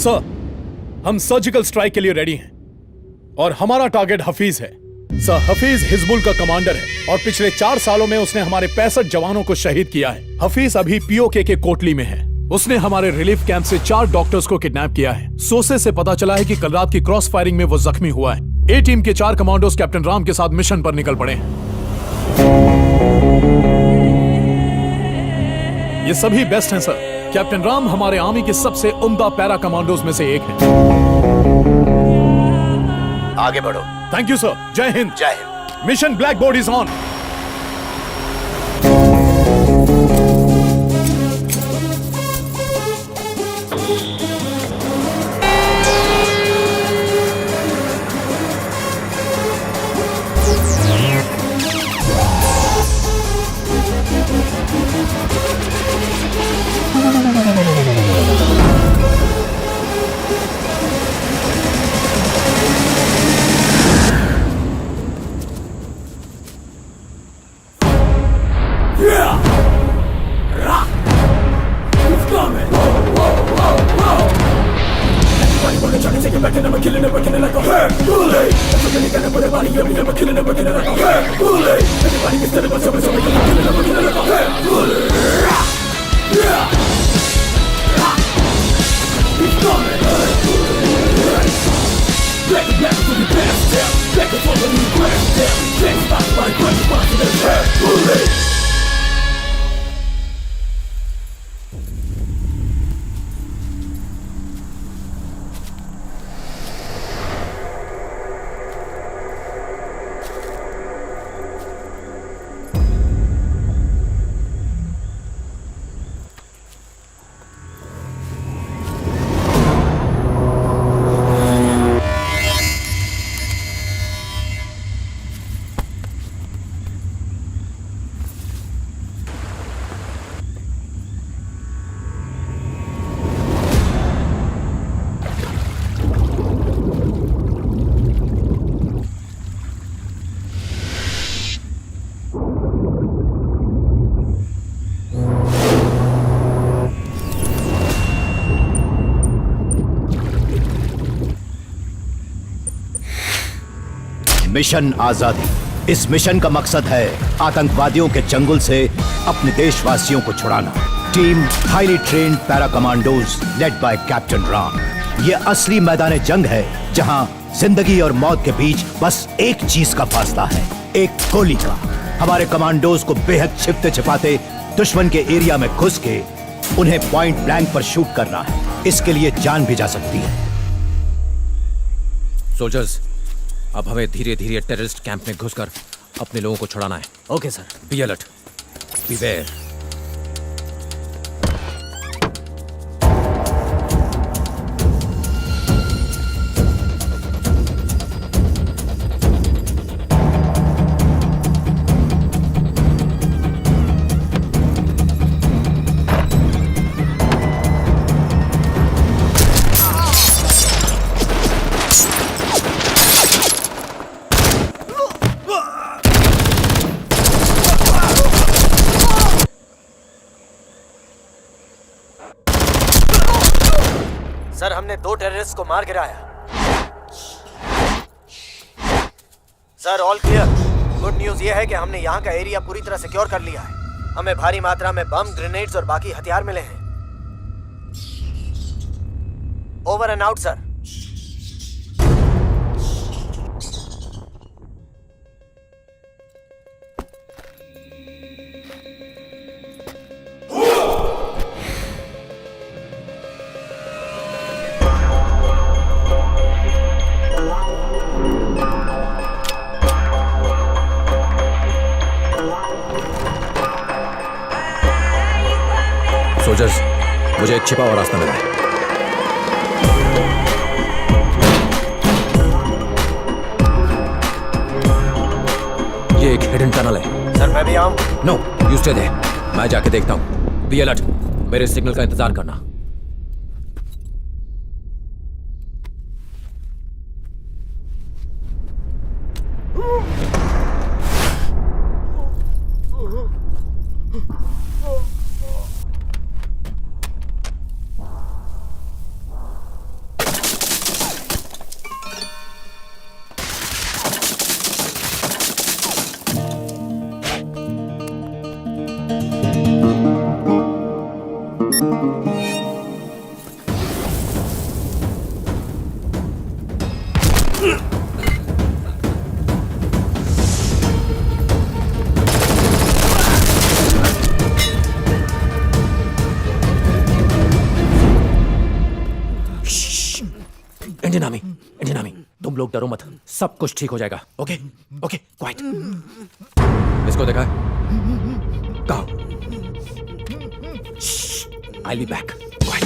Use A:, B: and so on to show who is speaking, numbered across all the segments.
A: Sir, हम surgical strike के लिए रेडी हैं और हमारा टारगेट हफीज है। सर, हफीज हिजबुल का कमांडर है और पिछले 4 सालों में उसने हमारे 65 जवानों को शहीद किया है। हफीज अभी पीओके के कोटली में है। उसने हमारे रिलीफ कैंप से 4 डॉक्टर्स को किडनैप किया है। सोर्सेज से पता चला है कि कल रात की क्रॉस फायरिंग में वो जख्मी हुआ है। ए टीम के 4 कमांडोज कैप्टन राम के साथ मिशन पर निकल पड़े हैं। ये सभी बेस्ट हैं सर। कैप्टन राम हमारे आर्मी के सबसे उम्दा पैरा कमांडोज में से एक हैं।
B: आगे बढ़ो।
A: Thank you sir. जय हिंद।
B: जय Hind.
A: Mission black board is on.
B: Mission आजादी। इस मिशन का मकसद है आतंकवादियों के चंगुल से अपने देशवासियों को छुड़ाना। Team highly trained para commandos led by captain Ram. ये असली मैदान जंग है जहां जिंदगी और मौत के बीच बस एक चीज का फासला है, एक गोली का। हमारे कमांडोज को बेहद छिपते छिपाते दुश्मन के एरिया में घुस के उन्हें पॉइंट ब्लैंक पर शूट करना है। इसके लिए जान भी जा सकती है।
C: सोल्जर्स, अब हमें धीरे धीरे टेररिस्ट कैंप में घुसकर अपने लोगों को छुड़ाना है।
D: Okay sir.
C: Be alert, beware.
D: Sir, हमने 2 टेररिस्ट को मार गिराया। Sir, all clear. Good news ये है कि हमने यहाँ का एरिया पूरी तरह सिक्योर कर लिया है। हमें भारी मात्रा में बम, ग्रेनेड्स और बाकी हथियार मिले हैं। Over and out sir.
C: Soldiers, मुझे एक छिपा हुआ रास्ता मिला है। ये एक हिडन टनल है।
D: सर, मैं भी आऊं?
C: No, you stay there. मैं जाके देखता हूं। बी अलर्ट, मेरे सिग्नल का इंतजार करना। इंडियन आर्मी, तुम लोग डरो मत, सब कुछ ठीक हो जाएगा। Okay okay quite. इसको देखा है? कहा? आई बी बैक। क्वाइट।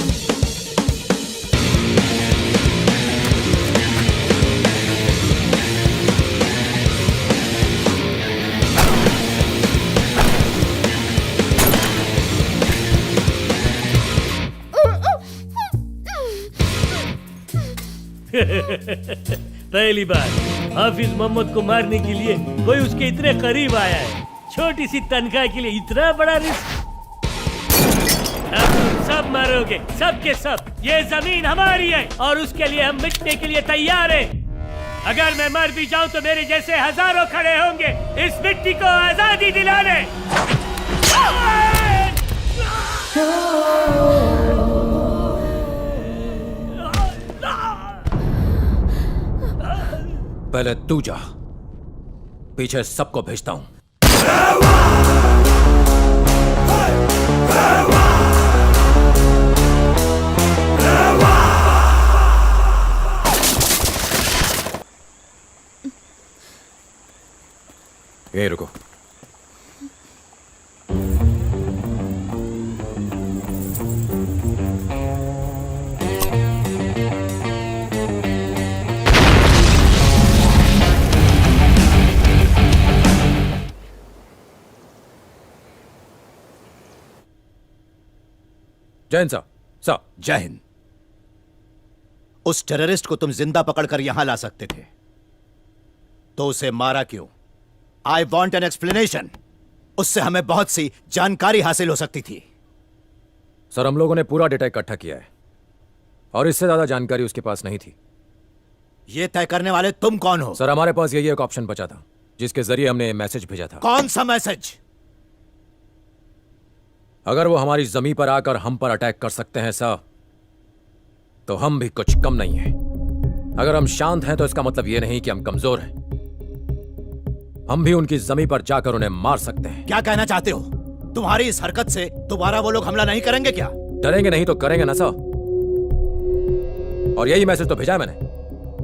E: पहली बार हाफिज मोहम्मद को मारने के लिए कोई उसके इतने करीब आया है। छोटी सी तनख्वाह के लिए इतना बड़ा रिस्क। अब तुम सब मरोगे, सब के सब। ये जमीन हमारी है और उसके लिए हम मिटने के लिए तैयार हैं। अगर मैं मर भी जाऊं तो मेरे जैसे हजारों खड़े होंगे इस मिट्टी को आजादी दिलाने।
C: पहले तू जा, पीछे सबको भेजता हूं। ये रुको। जय हिंद सर।
B: जय हिंद। उस टेररिस्ट को तुम जिंदा पकड़कर यहां ला सकते थे, तो उसे मारा क्यों? I want an explanation. उससे हमें बहुत सी जानकारी हासिल हो सकती थी।
C: सर, हम लोगों ने पूरा डेटा इकट्ठा किया है और इससे ज्यादा जानकारी उसके पास नहीं थी।
B: यह तय करने वाले तुम कौन हो?
C: सर, हमारे पास यही एक ऑप्शन बचा था जिसके जरिए हमने मैसेज भेजा था।
B: कौन सा मैसेज?
C: अगर वो हमारी जमीन पर आकर हम पर अटैक कर सकते हैं सर, तो हम भी कुछ कम नहीं हैं। अगर हम शांत हैं तो इसका मतलब यह नहीं कि हम कमजोर हैं। हम भी उनकी जमीन पर जाकर उन्हें मार सकते हैं।
B: क्या कहना चाहते हो? तुम्हारी इस हरकत से दोबारा वो लोग हमला नहीं करेंगे क्या?
C: डरेंगे नहीं तो करेंगे ना सर। और यही मैसेज तो भेजा है मैंने।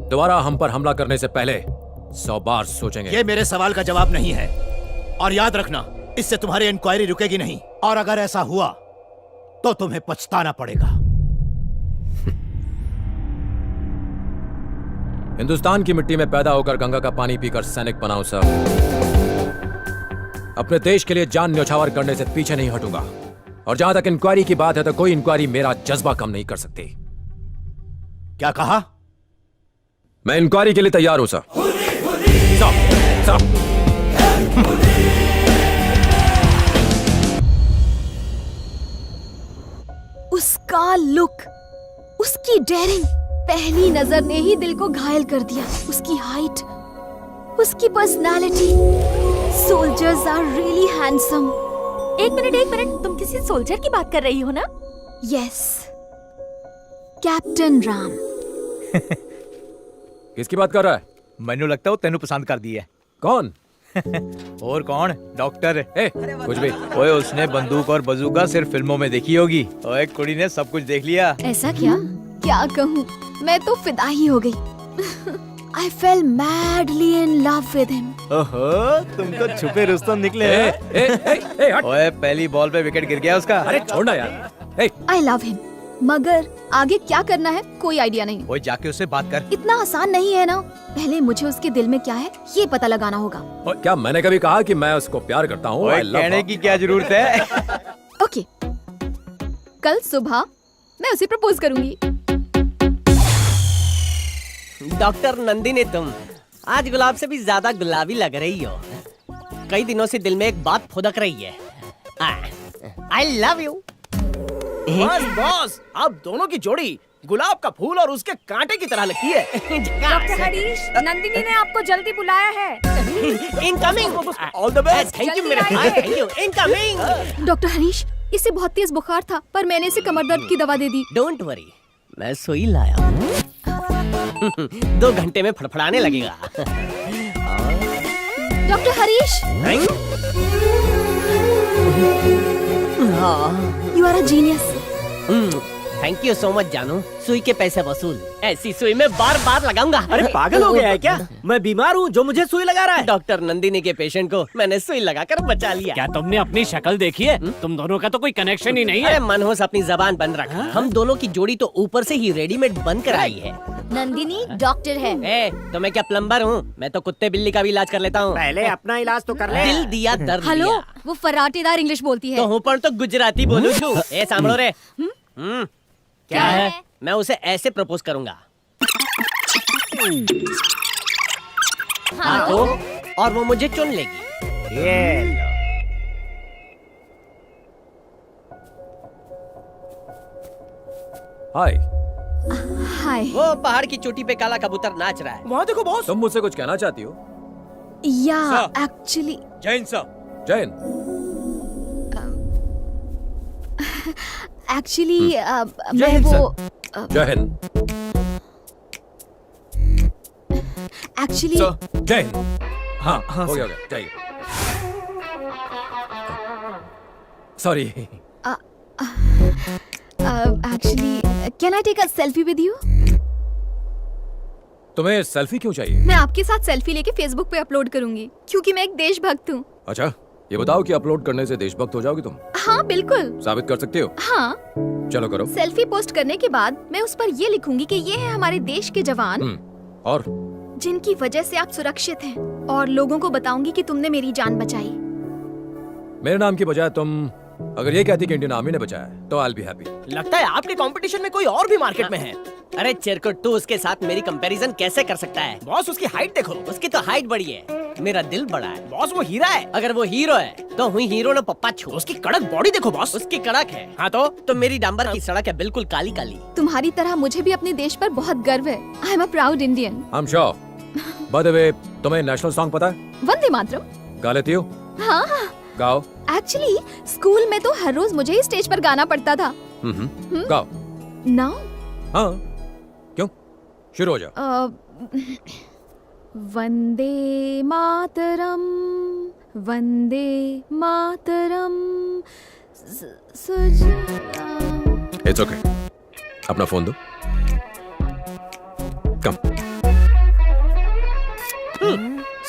C: दोबारा हम पर हमला करने से पहले 100 बार सोचेंगे।
B: ये मेरे सवाल का जवाब नहीं है, और याद रखना, इससे तुम्हारी इंक्वायरी रुकेगी नहीं, और अगर ऐसा हुआ तो तुम्हें पछताना पड़ेगा।
C: हिंदुस्तान की मिट्टी में पैदा होकर गंगा का पानी पीकर सैनिक बनाऊं सर। अपने देश के लिए जान न्यौछावर करने से पीछे नहीं हटूंगा। और जहां तक इंक्वायरी की बात है तो कोई इंक्वायरी मेरा जज्बा कम नहीं कर सकती।
B: क्या कहा?
C: मैं इंक्वायरी के लिए तैयार हूं सर। सर।
F: उसका लुक, उसकी डेयरिंग पहली नजर ने ही दिल को घायल कर दिया। उसकी हाइट, उसकी personality. Soldiers are really handsome.
G: एक मिनट, तुम किसी सोल्जर की बात कर रही हो ना?
F: Yes, captain Ram.
C: किसकी बात कर रहा है?
H: मैनू लगता है तेनू पसंद कर दी है।
C: कौन?
H: और कौन? डॉक्टर।
C: कुछ भी।
H: ओए, उसने बंदूक और बंदूका सिर्फ फिल्मों में देखी होगी। ओए, कुड़ी ने सब कुछ देख लिया।
F: ऐसा क्या कहूँ, मैं तो फिदा ही हो गई। I fell madly in love with him.
H: ओहो, तुम तो छुपे रुस्तम निकले।
C: हट।
H: ओए, पहली बॉल पे विकेट गिर गया उसका।
C: अरे छोड़ना यार।
F: I love him. मगर आगे क्या करना है कोई आइडिया नहीं।
H: ओए, जाके उससे बात कर।
F: इतना आसान नहीं है ना। पहले मुझे उसके दिल में क्या है ये पता लगाना होगा।
C: क्या मैंने कभी कहा कि मैं उसको प्यार करता हूँ?
H: ओए, कहने की क्या जरूरत है?
F: ओके, कल सुबह मैं उसे प्रपोज करूंगी।
I: डॉक्टर नंदिनी, तुम आज गुलाब से भी ज्यादा गुलाबी लग रही हो। कई दिनों से दिल में एक बात फुदक रही है। I love you.
D: बॉस, आप दोनों की जोड़ी गुलाब का फूल और उसके कांटे की तरह लगती है।
G: डॉक्टर हरीश, नंदिनी ने आपको जल्दी बुलाया है।
I: Incoming. All the best. Thank you मेरे भाई, thank you. Incoming.
F: Doctor Harish, इसे बहुत तेज बुखार था पर मैंने इसे कमर दर्द की दवा दे दी।
I: डोंट वरी, मैं सुई लाया हूँ। 2 घंटे में फड़फड़ाने लगेगा।
F: Doctor Harish, you are a genius.
I: Thank you so much जानू। सुई के पैसे वसूल। ऐसी सुई में बार बार लगाऊंगा।
D: अरे पागल हो गया है क्या? मैं बीमार हूँ, जो मुझे सुई लगा रहा है।
I: डॉक्टर नंदिनी के पेशेंट को मैंने सुई लगाकर बचा लिया।
J: क्या तुमने अपनी शक्ल देखी है? तुम दोनों का तो कोई कनेक्शन ही नहीं
I: अरे
J: है।
I: मनहोस अपनी जबान बंद रखा। हम दोनों की जोड़ी तो ऊपर से ही रेडीमेड बन कर आई है।
F: नंदिनी डॉक्टर है।
I: तो मैं क्या प्लम्बर हूँ? मैं तो कुत्ते बिल्ली का भी इलाज कर लेता हूँ।
D: पहले अपना इलाज तो कर ले।
I: दिल दिया दर्द
F: हेलो,
I: दिया।
F: वो फराटेदार इंग्लिश बोलती है।
I: तो हूँ पर तो गुजराती बोलूं छू। ए सांभळो रे। क्या है? मैं उसे ऐसे प्रपोज करूंगा। हाँ तो? और वो मुझे चुन लेगी। ये लो।
C: हाय,
F: हाय।
I: वो पहाड़ की चोटी पे काला कबूतर नाच रहा है।
D: वहाँ देखो बॉस।
C: तुम मुझसे कुछ कहना चाहती हो?
F: या एक्चुअली
H: जैन साहब।
C: जैन,
F: एक्चुअली
C: जय
F: मैं
C: हिंद,
F: वो
C: जय हिंद।
F: एक्चुअली
C: जय हिंद। हाँ, हो गया, जाइए। Sorry.
F: Actually can I take a selfie with you?
C: तुम्हें सेल्फी क्यों चाहिए?
F: मैं आपके साथ सेल्फी लेके फेसबुक पे अपलोड करूंगी क्योंकि मैं एक देशभक्त हूँ।
C: अच्छा, ये बताओ कि अपलोड करने से देशभक्त हो जाओगी तुम?
F: हाँ बिल्कुल।
C: साबित कर सकती हो?
F: हाँ,
C: चलो करो।
F: सेल्फी पोस्ट करने के बाद मैं उस पर ये लिखूंगी कि ये है हमारे देश के जवान
C: और
F: जिनकी वजह से आप सुरक्षित हैं, और लोगों को बताऊंगी कि तुमने मेरी जान बचाई।
C: मेरे नाम की बजाय तुम अगर ये कहती कि इंडियन आर्मी ने बचाया तो आई विल बी हैप्पी।
I: लगता है आपके कंपटीशन में कोई और भी मार्केट में है। अरे चिरकुट, तू उसके साथ मेरी कंपैरिजन कैसे कर सकता है?
D: बॉस उसकी हाइट देखो।
I: उसकी तो हाइट बड़ी है, मेरा दिल बड़ा है।
D: बॉस वो हीरा है।
I: अगर वो हीरो है तो हुई हीरो ने पप्पा छू।
D: उसकी कड़क बॉडी देखो बॉस।
I: उसकी कड़क है।
D: हाँ तो
I: मेरी डांबर की सड़क है बिल्कुल काली काली।
F: तुम्हारी तरह मुझे भी अपने देश पर बहुत गर्व है। I am a proud Indian.
C: I am sure. Bye the वे, तुम्हें नेशनल सॉन्ग पता है?
F: वंदे मातरम।
C: गा लेती हो?
F: हाँ,
C: गाओ।
F: एक्चुअली स्कूल में तो हर रोज मुझे ही स्टेज पर गाना पड़ता था।
C: गाओ।
F: नाउ
C: हाँ, क्यों? शुरू हो जाओ।
F: वंदे मातरम, वंदे मातरम, सुजलाम।
C: It's okay. अपना फोन दो। कम।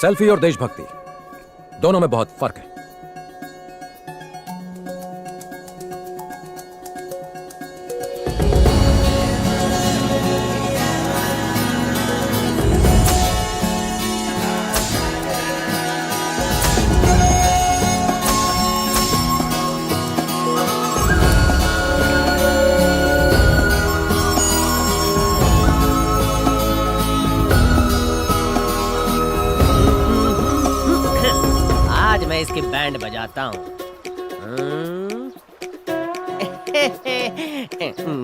C: सेल्फी और देशभक्ति दोनों में बहुत फर्क है।
I: मैं इसकी बैंड बजाता हूँ।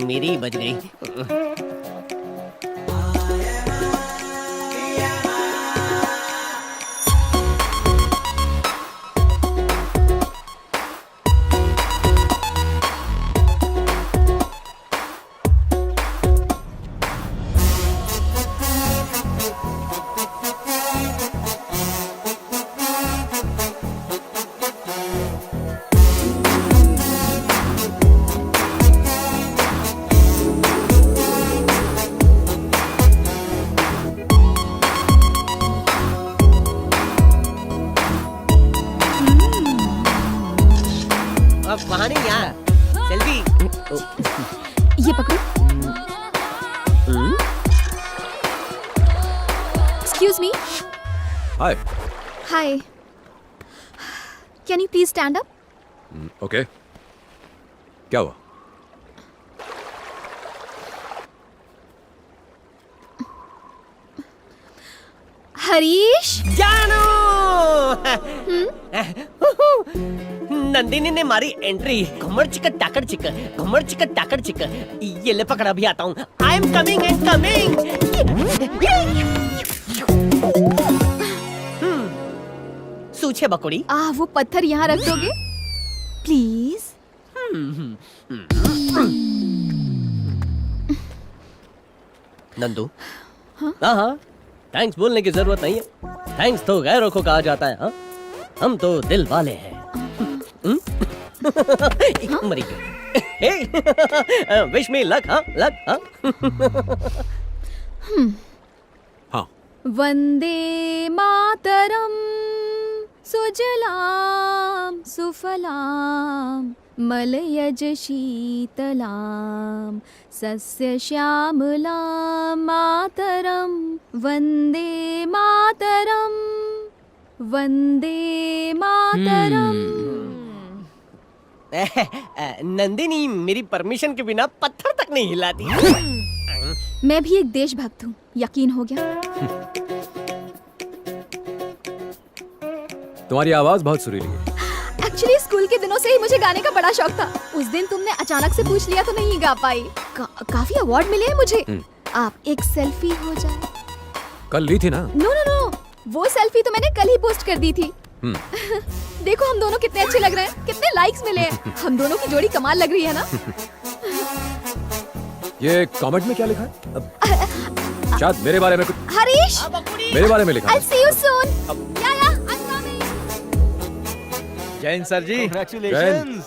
I: मेरी बज गई। वहाँ नहीं, यहाँ सेल्फी।
F: ये पकड़ो। Excuse me.
C: Hi.
F: Hi, can you please stand up?
C: Okay, क्या हुआ?
F: हरीश।
I: जानू। नंदिनी ने मारी एंट्री। घुमड़ चिकन टाकड़ चिकन, घुमड़ चिकन टाकड़ चिकन। ये ले पकड़, अभी आता हूँ। I am coming and coming. पूछे बकुड़ी।
F: वो पत्थर यहाँ रख दोगे प्लीज?
I: नंदू, हाँ, थैंक्स बोलने की जरूरत नहीं है। थैंक्स तो गैरों को कहा जाता है। हाँ, हम तो दिल वाले हैं। मरी गई। Wish me luck. हाँ, लक।
C: हाँ।
F: वंदे मातरम सुजलाम सुफलाम मलयज शीतलाम सस्य श्यामलाम मातरम वंदे मातरम वंदे मातरम।
I: नंदिनी मेरी परमिशन के बिना पत्थर तक नहीं हिलाती।
F: मैं भी एक देशभक्त हूँ, यकीन हो गया?
C: तुम्हारी आवाज बहुत सुरीली है।
F: एक्चुअली स्कूल के दिनों से ही मुझे गाने का बड़ा शौक था। उस दिन तुमने अचानक से पूछ लिया तो नहीं गा पाई। काफी अवार्ड मिले हैं मुझे। आप एक सेल्फी हो जाए।
C: कल ली थी ना?
F: नो, वो सेल्फी तो मैंने कल ही पोस्ट कर दी थी। देखो हम दोनों कितने अच्छे लग रहे हैं, कितने लाइक्स मिले हैं। हम दोनों की जोड़ी कमाल लग रही है ना?
C: ये कमेंट में क्या लिखा है? शायद मेरे बारे में कुछ।
F: हरीश,
C: मेरे बारे में लिखा है।
F: I'll see you soon. Yeah, I'm coming.
H: Jain sir ji,
C: Congratulations.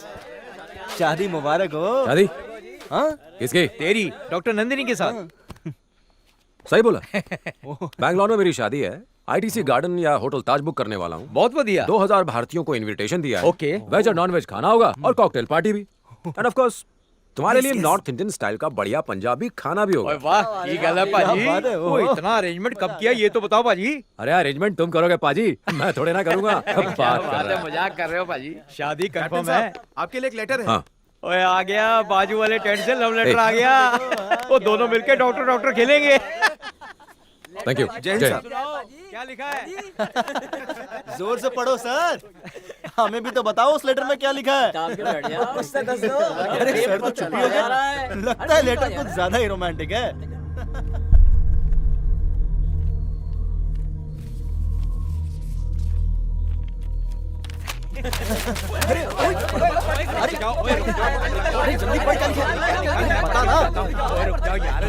H: शादी मुबारक हो।
C: शादी?
H: हाँ,
C: किसकी?
H: तेरी डॉक्टर नंदिनी के साथ।
C: सही बोला। बैंगलोर में मेरी शादी है। आईटीसी गार्डन या होटल ताज बुक करने वाला हूँ।
H: बहुत बढ़िया।
C: 2000 भारतीयों को इनविटेशन दिया है।
H: ओके।
C: वेज और नॉन वेज खाना होगा और कॉकटेल पार्टी भी। एंड ऑफ कोर्स तुम्हारे लिए नॉर्थ इंडियन स्टाइल का बढ़िया पंजाबी खाना भी होगा।
H: वाह, ये गल है पाजी। वो इतना अरेंजमेंट कब किया ये तो बताओ पाजी।
C: अरे अरेंजमेंट तुम करोगे पाजी, मैं थोड़े ना करूंगा। बात कर रहा है।
H: मजाक कर रहे हो पाजी। शादी कंफर्म है।
K: आपके लिए एक लेटर है।
C: हाँ।
H: ओए आ गया बाजू वाले टेंट से लव लेटर आ गया। वो दोनों मिलके डॉक्टर खेलेंगे।
C: Thank you.
K: जय हिंद
C: जय।
K: साहब।
H: क्या लिखा है?
K: जोर से पढ़ो सर। हमें भी तो बताओ उस लेटर में क्या लिखा है। अरे सर तो चुप ही हो गए। लगता है लेटर कुछ ज्यादा ही रोमांटिक है। अरे जल्दी पढ़ क्या लिखा है? बता ना।
H: रुक जाओ यार।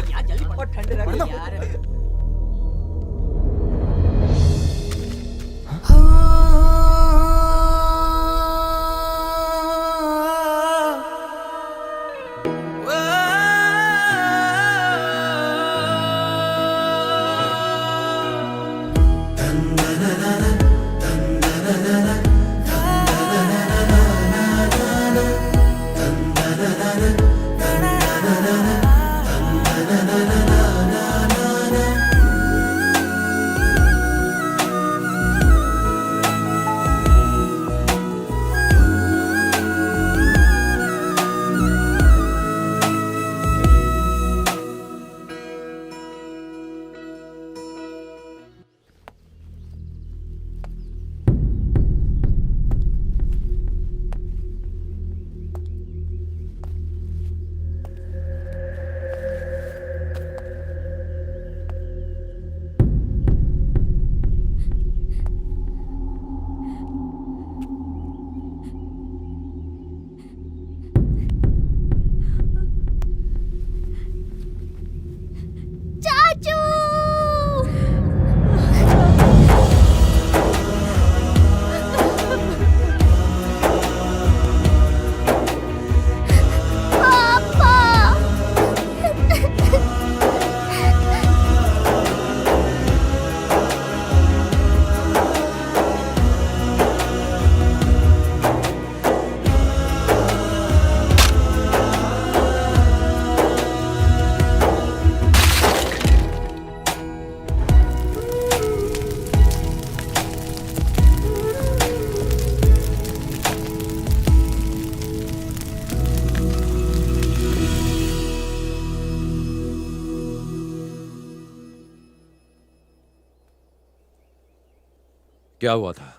C: क्या हुआ था?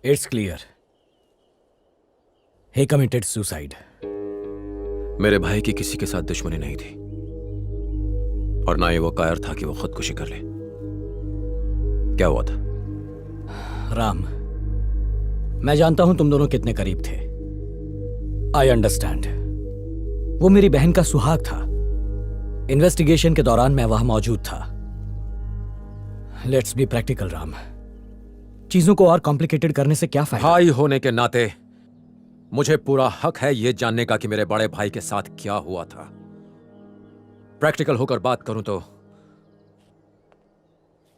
J: It's clear, he committed suicide.
C: मेरे भाई की किसी के साथ दुश्मनी नहीं थी और ना ही वो कायर था कि वो खुदकुशी कर ले। क्या हुआ था?
J: राम, मैं जानता हूं तुम दोनों कितने करीब थे। I understand. वो मेरी बहन का सुहाग था। इन्वेस्टिगेशन के दौरान मैं वहां मौजूद था। Let's be practical Ram. चीजों को और कॉम्प्लिकेटेड करने से क्या फायदा?
C: भाई होने के नाते मुझे पूरा हक है यह जानने का कि मेरे बड़े भाई के साथ क्या हुआ था। प्रैक्टिकल होकर बात करूं तो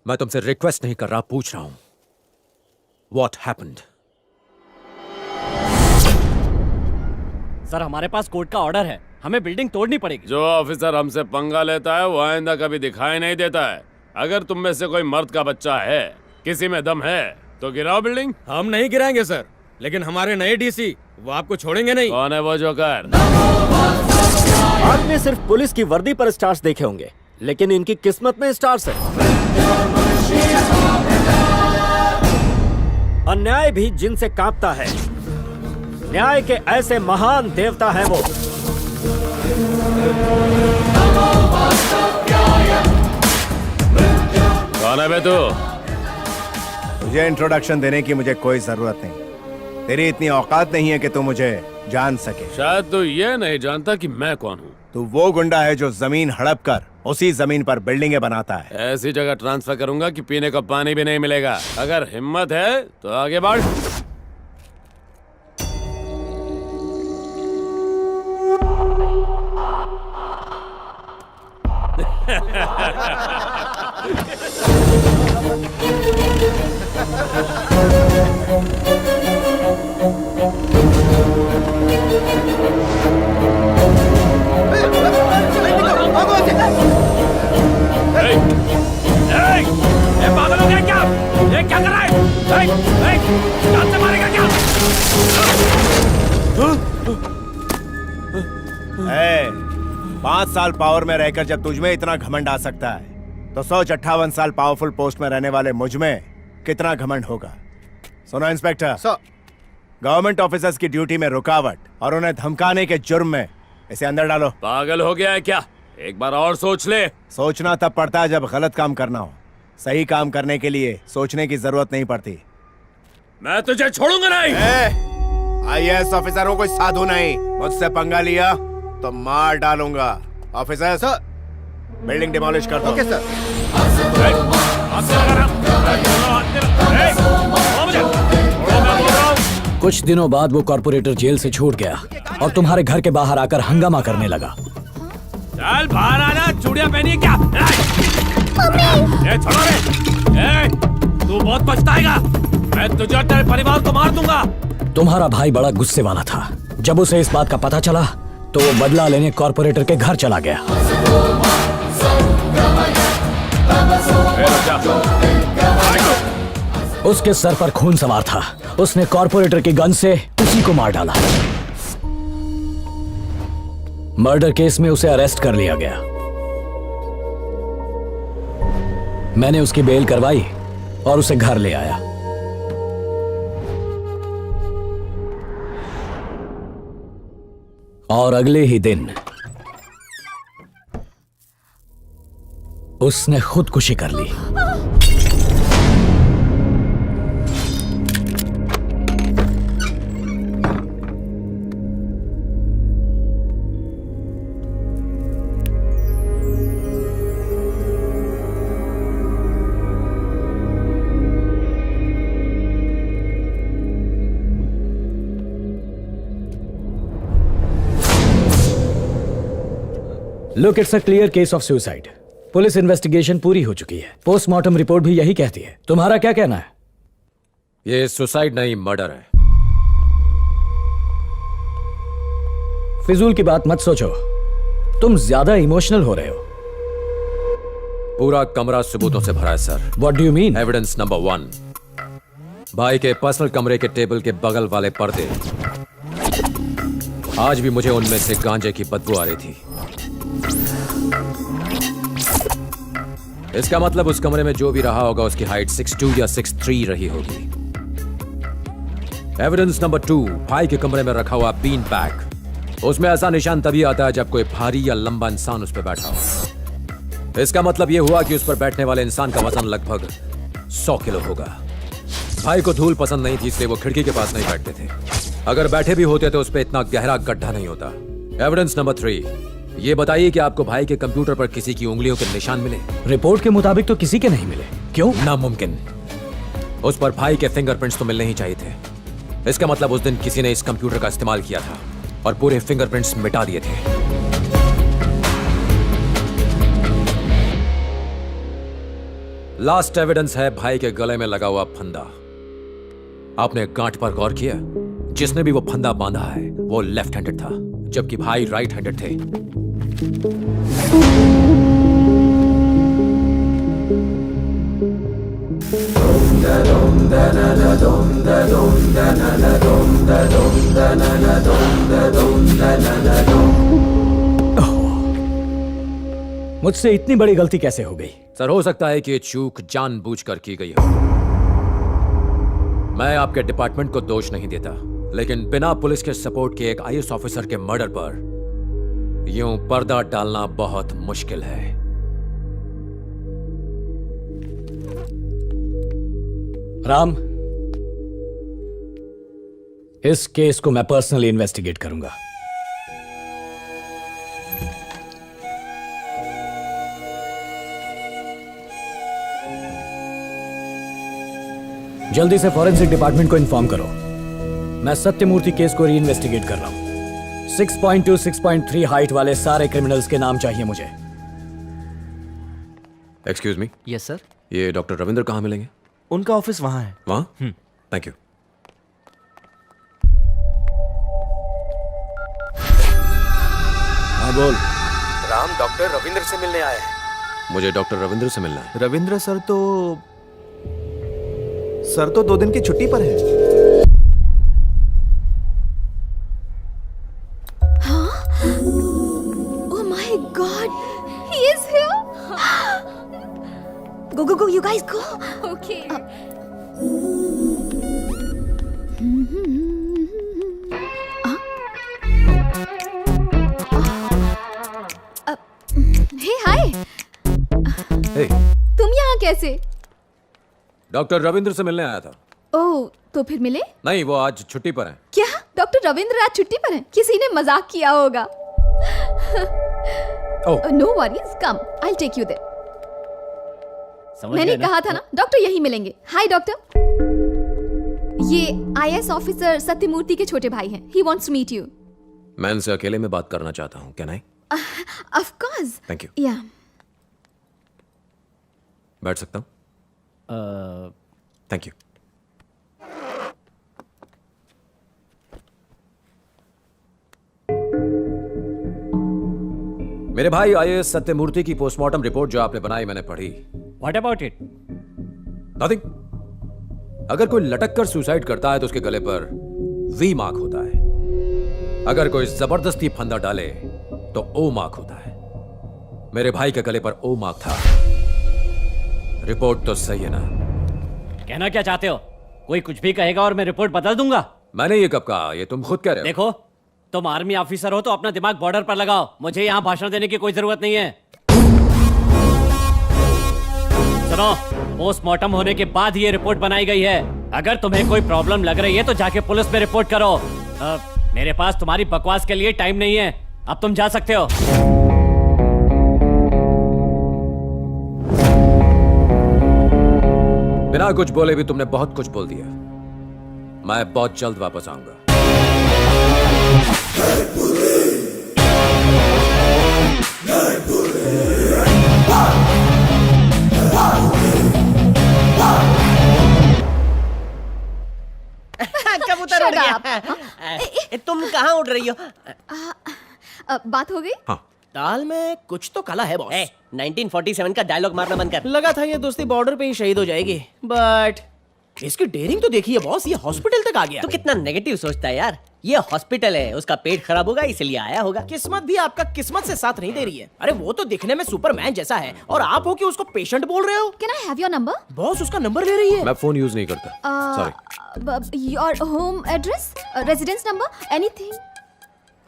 C: मैं तुमसे रिक्वेस्ट नहीं कर रहा, पूछ रहा हूं, व्हाट हैपेंड?
J: सर, हमारे पास कोर्ट का ऑर्डर है, हमें बिल्डिंग तोड़नी पड़ेगी।
L: जो ऑफिसर हमसे पंगा लेता है वो आइंदा कभी दिखाई नहीं देता है। अगर तुम में से कोई मर्द का बच्चा है, किसी में दम है, तो गिराओ बिल्डिंग।
H: हम नहीं गिराएंगे सर, लेकिन हमारे नए डीसी वो आपको छोड़ेंगे नहीं।
L: कौन है वो जोकर?
J: आपने सिर्फ पुलिस की वर्दी पर स्टार्स देखे होंगे, लेकिन इनकी किस्मत में स्टार्स है। अन्याय भी जिनसे कांपता है। न्याय के ऐसे महान देवता है वो।
L: कौन है बे तू?
B: तुझे इंट्रोडक्शन देने की मुझे कोई जरूरत नहीं। तेरी इतनी औकात नहीं है कि तू मुझे जान सके।
L: शायद तू ये नहीं जानता कि मैं कौन हूँ।
B: तू वो गुंडा है जो जमीन हड़प कर उसी जमीन पर बिल्डिंगें बनाता है।
L: ऐसी जगह ट्रांसफर करूंगा कि पीने का पानी भी नहीं मिलेगा। अगर हिम्मत है तो आगे बढ़।
C: पागल हो गया क्या? ये क्या कर रहा है? जान से मारेगा क्या?
B: 5 साल पावर में रहकर जब तुझमें इतना घमंड आ सकता है तो 158 साल पावरफुल पोस्ट में रहने वाले मुझ में कितना घमंड होगा। सुनो इंस्पेक्टर, गवर्नमेंट ऑफिसर्स की ड्यूटी में रुकावट और उन्हें धमकाने के जुर्म में इसे अंदर डालो।
L: पागल हो गया है क्या? एक बार और सोच ले।
B: सोचना तब पड़ता है जब गलत काम करना हो। सही काम करने के लिए सोचने की जरूरत नहीं पड़ती।
L: मैं तुझे छोड़ूंगा नहीं।
B: IAS ऑफिसर हूँ, कोई साधु नहीं। मुझसे पंगा लिया तो मार डालूंगा। ऑफिसर सर, बिल्डिंग डिमोलिश कर दो। Okay sir.
J: कुछ दिनों बाद वो कॉर्पोरेटर जेल से छूट गया और तुम्हारे घर के बाहर आकर हंगामा करने लगा।
L: चल बाहर आना, चूड़ियां पहनी है क्या? छोड़ो रे। तू बहुत पछताएगा। मैं तुझे और तेरे परिवार को मार दूंगा।
J: तुम्हारा भाई बड़ा गुस्से वाला था। जब उसे इस बात का पता चला तो वो बदला लेने कॉर्पोरेटर के घर चला गया। उसके सर पर खून सवार था। उसने कॉर्पोरेटर की गन से उसी को मार डाला। मर्डर केस में उसे अरेस्ट कर लिया गया। मैंने उसकी बेल करवाई और उसे घर ले आया। और अगले ही दिन उसने खुदकुशी कर ली। Look, it's a clear case of suicide. Police investigation पूरी हो चुकी है। पोस्टमार्टम रिपोर्ट भी यही कहती है। तुम्हारा क्या कहना है?
C: ये सुसाइड नहीं, मर्डर है।
J: फिजूल की बात मत सोचो। तुम ज्यादा इमोशनल हो रहे हो।
C: पूरा कमरा सबूतों से भरा है sir.
J: What do you mean?
C: Evidence number 1, भाई के पर्सनल कमरे के टेबल के बगल वाले पर्दे। आज भी मुझे उनमें से गांजे की बदबू आ रही थी। इसका मतलब उस कमरे में जो भी रहा होगा उसकी हाइट 6'2" या 6'3" रही होगी। एविडेंस नंबर 2, भाई के कमरे में रखा हुआ बीन बैग। उसमें ऐसा निशान तभी आता है जब कोई भारी या लंबा इंसान उस पर बैठा हो। इसका मतलब यह हुआ कि उस पर बैठने वाले इंसान का वजन लगभग 100 किलो होगा। भाई को धूल पसंद नहीं थी, इसलिए वो खिड़की के पास नहीं बैठते थे। अगर बैठे भी होते तो उस पर इतना गहरा गड्ढा नहीं होता। एविडेंस नंबर 3, ये बताइए कि आपको भाई के कंप्यूटर पर किसी की उंगलियों के निशान मिले?
J: रिपोर्ट के मुताबिक तो किसी के नहीं मिले। क्यों?
C: नामुमकिन। उस पर भाई के फिंगरप्रिंट्स तो मिलने ही चाहिए थे। इसका मतलब उस दिन किसी ने इस कंप्यूटर का इस्तेमाल किया था और पूरे फिंगरप्रिंट्स मिटा दिए थे। लास्ट एविडेंस है भाई के गले में लगा हुआ फंदा। आपने गांठ पर गौर किया? जिसने भी वो फंदा बांधा है वो लेफ्ट हैंडेड था, जबकि भाई राइट हैंडेड थे।
J: मुझसे इतनी बड़ी गलती कैसे हो गई?
C: सर, हो सकता है कि ये चूक जानबूझकर की गई हो। मैं आपके डिपार्टमेंट को दोष नहीं देता, लेकिन बिना पुलिस के सपोर्ट के एक आईएएस ऑफिसर के मर्डर पर यूं पर्दा डालना बहुत मुश्किल है।
J: राम, इस केस को मैं पर्सनली इन्वेस्टिगेट करूंगा। जल्दी से फॉरेंसिक डिपार्टमेंट को इन्फॉर्म करो। मैं सत्यमूर्ति केस को री इन्वेस्टिगेट कर रहा हूं। 6.2, 6.3 हाइट वाले सारे क्रिमिनल्स के नाम चाहिए मुझे।
C: Excuse me.
K: Yes sir.
C: ये डॉक्टर रविंद्र कहाँ मिलेंगे?
K: उनका ऑफिस वहां है।
C: वहाँ? Thank you.
J: हाँ बोल।
D: राम डॉक्टर रविंद्र से मिलने आए हैं।
C: मुझे डॉक्टर रविंद्र से मिलना है।
K: रविंद्र सर तो 2 दिन की छुट्टी पर है।
F: Oh my God, he is here. Go, you guys go. Okay. Hey, hi.
C: Hey.
F: तुम यहाँ कैसे?
C: डॉक्टर रविंद्र से मिलने आया था।
F: ओह, तो फिर मिले?
C: नहीं, वो आज छुट्टी पर हैं।
F: क्या डॉक्टर रविंद्र आज छुट्टी पर हैं? किसी ने मजाक किया होगा। No worries, come, I will take you there. मैंने कहा था ना डॉक्टर यही मिलेंगे। हाय डॉक्टर, ये आईएएस ऑफिसर सत्यमूर्ति के छोटे भाई हैं। He wants to meet you.
C: मैं इनसे अकेले में बात करना चाहता हूँ। Can I?
F: Of course.
C: Thank you.
F: Yeah,
C: बैठ सकता हूँ? Thank you. मेरे भाई आईएएस सत्यमूर्ति की पोस्टमार्टम रिपोर्ट जो आपने बनाई मैंने पढ़ी।
E: What about it?
C: नथिंग। अगर कोई लटक कर सुसाइड करता है तो उसके गले पर वी मार्क होता है। अगर कोई जबरदस्ती फंदा डाले तो ओ मार्क होता है। मेरे भाई के गले पर ओ मार्क था। रिपोर्ट तो सही है ना?
E: कहना क्या चाहते हो? कोई कुछ भी कहेगा और मैं रिपोर्ट बदल दूंगा।
C: मैंने ये कब कहा? ये तुम खुद कह रहे हो।
E: देखो, तुम आर्मी ऑफिसर हो तो अपना दिमाग बॉर्डर पर लगाओ। मुझे यहाँ भाषण देने की कोई जरूरत नहीं है। सुनो, पोस्टमार्टम होने के बाद ये रिपोर्ट बनाई गई है। अगर तुम्हें कोई प्रॉब्लम लग रही है तो जाके पुलिस में रिपोर्ट करो। मेरे पास तुम्हारी बकवास के लिए टाइम नहीं है। अब तुम जा सकते हो।
C: बिना कुछ बोले भी तुमने बहुत कुछ बोल दिया। मैं बहुत जल्द वापस आऊंगा।
I: कबूतर उड़ गया। तुम कहाँ उड़ रही हो?
F: बात हो गई?
C: हाँ।
K: दाल में कुछ तो काला है बॉस।
I: 1947 का डायलॉग मारना बंद कर।
K: लगा था ये दोस्ती बॉर्डर पे ही शहीद हो जाएगी, बट इसकी डेयरिंग तो देखिए बॉस, ये हॉस्पिटल तक आ गया।
I: तो कितना नेगेटिव सोचता है यार। ये हॉस्पिटल है, उसका पेट खराब होगा इसलिए आया होगा।
K: किस्मत भी आपका किस्मत से साथ नहीं दे रही है। अरे वो तो दिखने में सुपरमैन जैसा है और आप हो कि उसको पेशेंट बोल रहे हो।
F: Can I have your number?
K: Boss उसका नंबर ले रही है।
C: मैं फोन यूज नहीं करता। Sorry.
F: Your home address, residence number, anything?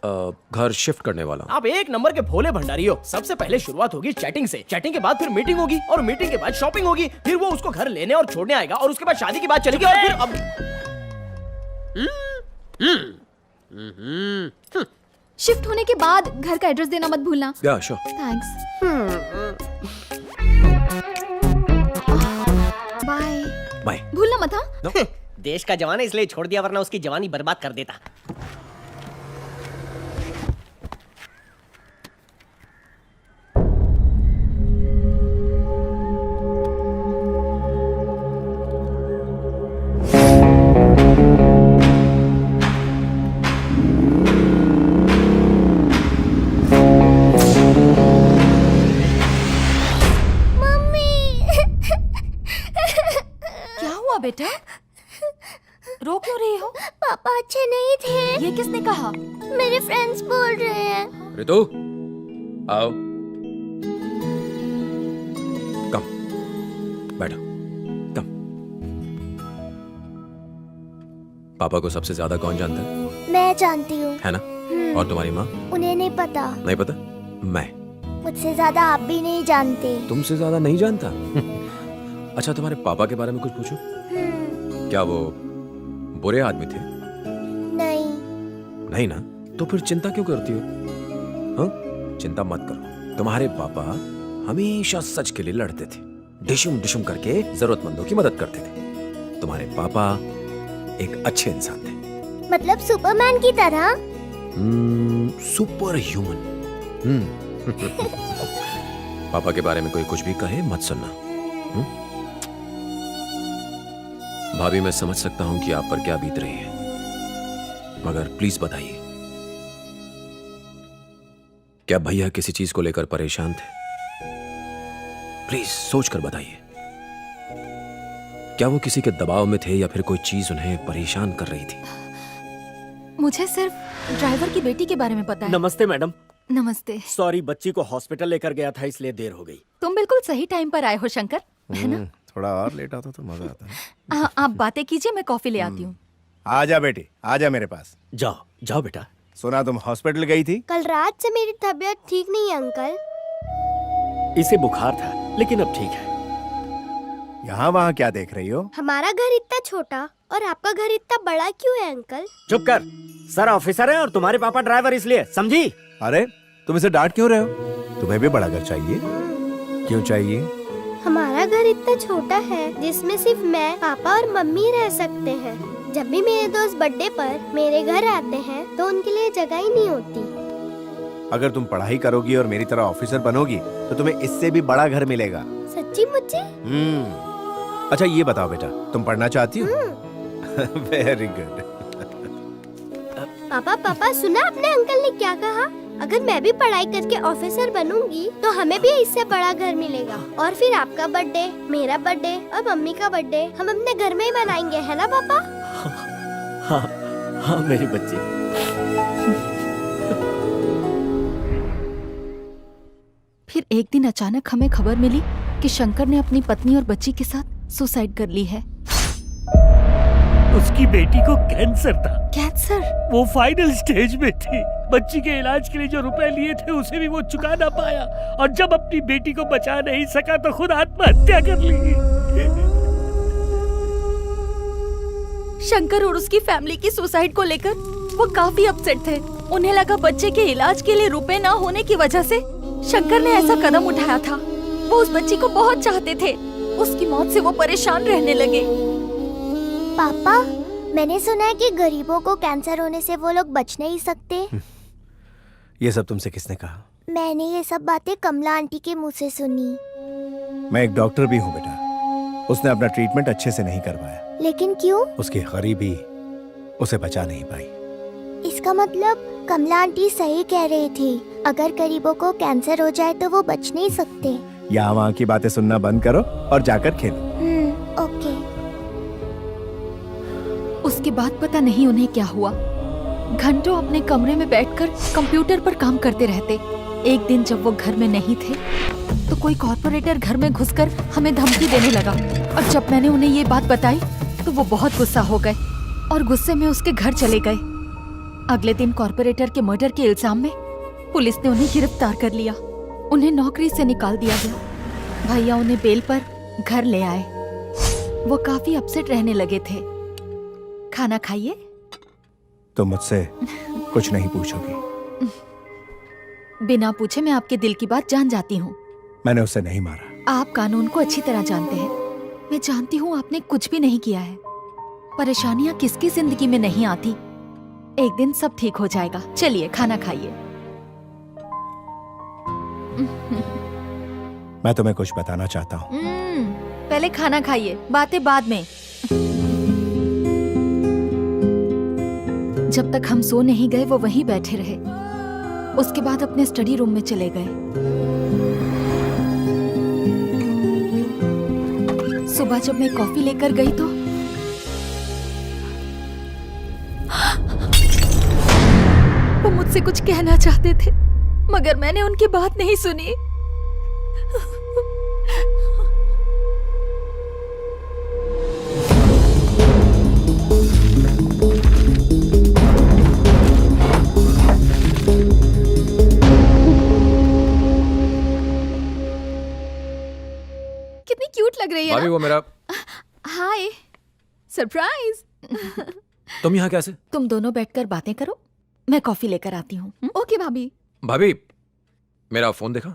C: घर शिफ्ट करने वाला हूँ।
I: आप एक नंबर के भोले भंडारी हो। सबसे पहले शुरुआत होगी चैटिंग से, चैटिंग के बाद फिर मीटिंग होगी और मीटिंग के बाद शॉपिंग होगी, फिर वो उसको घर लेने और छोड़ने आएगा और उसके बाद शादी की बात चलेगी और फिर अब
F: शिफ्ट होने के बाद घर का एड्रेस देना मत भूलना।
C: या श्योर।
F: थैंक्स। बाय।
C: बाय।
F: भूलना मत हाँ।
I: देश का जवान है इसलिए छोड़ दिया, वरना उसकी जवानी बर्बाद कर देता।
G: क्या हुआ बेटा? रो क्यों रही हो?
F: पापा अच्छे नहीं थे।
G: ये किसने कहा?
F: मेरे फ्रेंड्स बोल रहे हैं।
C: रितु, आओ। कम, बैठो, कम। पापा को सबसे ज्यादा कौन जानता है?
F: मैं जानती हूँ।
C: है ना? और तुम्हारी माँ?
F: उन्हें नहीं पता।
C: नहीं पता? मैं।
F: मुझसे ज्यादा आप भी नहीं जानते।
C: तुमसे ज्यादा नहीं जानता? अच्छा, तुम्हारे पापा के बारे में कुछ पूछूं? क्या वो बुरे आदमी थे?
F: नहीं।
C: नहीं ना? तो फिर चिंता क्यों करती हो? हाँ? चिंता मत करो। तुम्हारे पापा हमेशा सच के लिए लड़ते थे, डिशुम डिशुम करके जरूरतमंदों की मदद करते थे। तुम्हारे पापा एक अच्छे इंसान थे।
F: मतलब सुपरमैन की तरह?
C: Super human. पापा के बारे में कोई कुछ भी कहे मत सुनना। भाभी, मैं समझ सकता हूं कि आप पर क्या बीत रही है, मगर प्लीज बताइए, क्या भैया किसी चीज को लेकर परेशान थे? प्लीज सोच कर बताइए। क्या वो किसी के दबाव में थे या फिर कोई चीज उन्हें परेशान कर रही थी?
G: मुझे सिर्फ ड्राइवर की बेटी के बारे में पता है।
I: नमस्ते मैडम।
G: नमस्ते।
I: सॉरी, बच्ची को हॉस्पिटल लेकर गया था इसलिए देर हो गई।
G: तुम बिल्कुल सही टाइम पर आए हो शंकर, है ना?
K: थोड़ा और लेट आता तो मजा आता।
G: आप बातें कीजिए, मैं कॉफी ले आती हूँ।
K: आजा बेटी, आजा मेरे पास।
I: जाओ जाओ बेटा।
K: सुना तुम हॉस्पिटल गई थी?
F: कल रात से मेरी तबीयत ठीक नहीं है अंकल।
I: इसे बुखार था लेकिन अब ठीक है।
K: यहाँ वहाँ क्या देख रही हो?
F: हमारा घर इतना छोटा और आपका घर इतना बड़ा क्यों है अंकल?
I: चुप कर। सर ऑफिसर है और तुम्हारे पापा ड्राइवर, इसलिए, समझी?
K: अरे तुम इसे डांट क्यों रहे हो? तुम्हें भी बड़ा घर चाहिए। क्यों चाहिए?
F: हमारा घर इतना छोटा है जिसमें सिर्फ मैं, पापा और मम्मी रह सकते हैं। जब भी मेरे दोस्त बर्थडे पर मेरे घर आते हैं तो उनके लिए जगह ही नहीं होती।
K: अगर तुम पढ़ाई करोगी और मेरी तरह ऑफिसर बनोगी तो तुम्हें इससे भी बड़ा घर मिलेगा।
F: सच्ची मुझे?
K: अच्छा ये बताओ बेटा, तुम पढ़ना चाहती हो? Very good.
F: पापा पापा, सुना आपने अंकल ने क्या कहा? अगर मैं भी पढ़ाई करके ऑफिसर बनूंगी तो हमें भी इससे बड़ा घर मिलेगा और फिर आपका बर्थडे, मेरा बर्थडे और मम्मी का बर्थडे हम अपने घर में ही मनाएंगे, है ना पापा?
I: हाँ हाँ मेरी बच्ची।
G: फिर एक दिन अचानक हमें खबर मिली कि शंकर ने अपनी पत्नी और बच्ची के साथ सुसाइड कर ली है।
E: उसकी बेटी को कैंसर था।
G: कैंसर?
E: वो फाइनल स्टेज में थी। बच्ची के इलाज के लिए जो रुपए लिए थे उसे भी वो चुका ना पाया और जब अपनी बेटी को बचा नहीं सका तो खुद आत्महत्या कर ली।
G: शंकर और उसकी फैमिली की सुसाइड को लेकर वो काफी अपसेट थे। उन्हें लगा बच्चे के इलाज के लिए रुपए ना होने की वजह से शंकर ने ऐसा कदम उठाया था। वो उस बच्ची को बहुत चाहते थे। उसकी मौत से वो परेशान रहने लगे।
F: पापा, मैंने सुना है कि गरीबों को कैंसर होने से वो लोग बच नहीं सकते।
K: ये सब तुमसे किसने कहा?
F: मैंने ये सब बातें कमला आंटी के मुंह से सुनी।
K: मैं एक डॉक्टर भी हूँ बेटा। उसने अपना ट्रीटमेंट अच्छे से नहीं करवाया।
F: लेकिन क्यों?
K: उसकी गरीबी उसे बचा नहीं पाई।
F: इसका मतलब कमला आंटी सही कह रही थी। अगर गरीबों को कैंसर हो जाए तो वो बच नहीं सकते।
K: यहाँ वहाँ की बातें सुनना बंद करो और जाकर खेलो।
F: ओके।
G: उसके बाद पता नहीं उन्हें क्या हुआ। घंटों अपने कमरे में बैठकर कंप्यूटर पर काम करते रहते। एक दिन जब वो घर में नहीं थे तो कोई कॉर्पोरेटर घर में घुसकर हमें धमकी देने लगा और जब मैंने उन्हें ये बात बताई तो वो बहुत गुस्सा हो गए और गुस्से में उसके घर चले गए। अगले दिन कॉर्पोरेटर के मर्डर के इल्जाम में पुलिस ने उन्हें गिरफ्तार कर लिया। उन्हें नौकरी से निकाल दिया गया। भैया उन्हें बेल पर घर ले आए। वो काफी अपसेट रहने लगे थे। खाना खाइए।
M: तो मुझसे कुछ नहीं पूछोगी?
G: बिना पूछे मैं आपके दिल की बात जान जाती हूँ।
M: मैंने उसे नहीं मारा।
G: आप कानून को अच्छी तरह जानते हैं। मैं जानती हूँ आपने कुछ भी नहीं किया है। परेशानियाँ किसकी जिंदगी में नहीं आती। एक दिन सब ठीक हो जाएगा। चलिए खाना खाइए।
M: मैं तुम्हें कुछ बताना चाहता हूँ।
G: पहले खाना खाइए, बातें बाद में। जब तक हम सो नहीं गए वो वहीं बैठे रहे। उसके बाद अपने स्टडी रूम में चले गए। सुबह जब मैं कॉफी लेकर गई तो वो मुझसे कुछ कहना चाहते थे, मगर मैंने उनकी बात नहीं सुनी।
F: कितनी क्यूट लग रही है
C: भाभी
F: ना?
C: वो मेरा।
F: हाय, सरप्राइज।
C: तुम यहाँ कैसे?
G: तुम दोनों बैठकर बातें करो, मैं कॉफी लेकर आती हूँ।
F: ओके भाभी।
C: भाभी मेरा फोन देखा?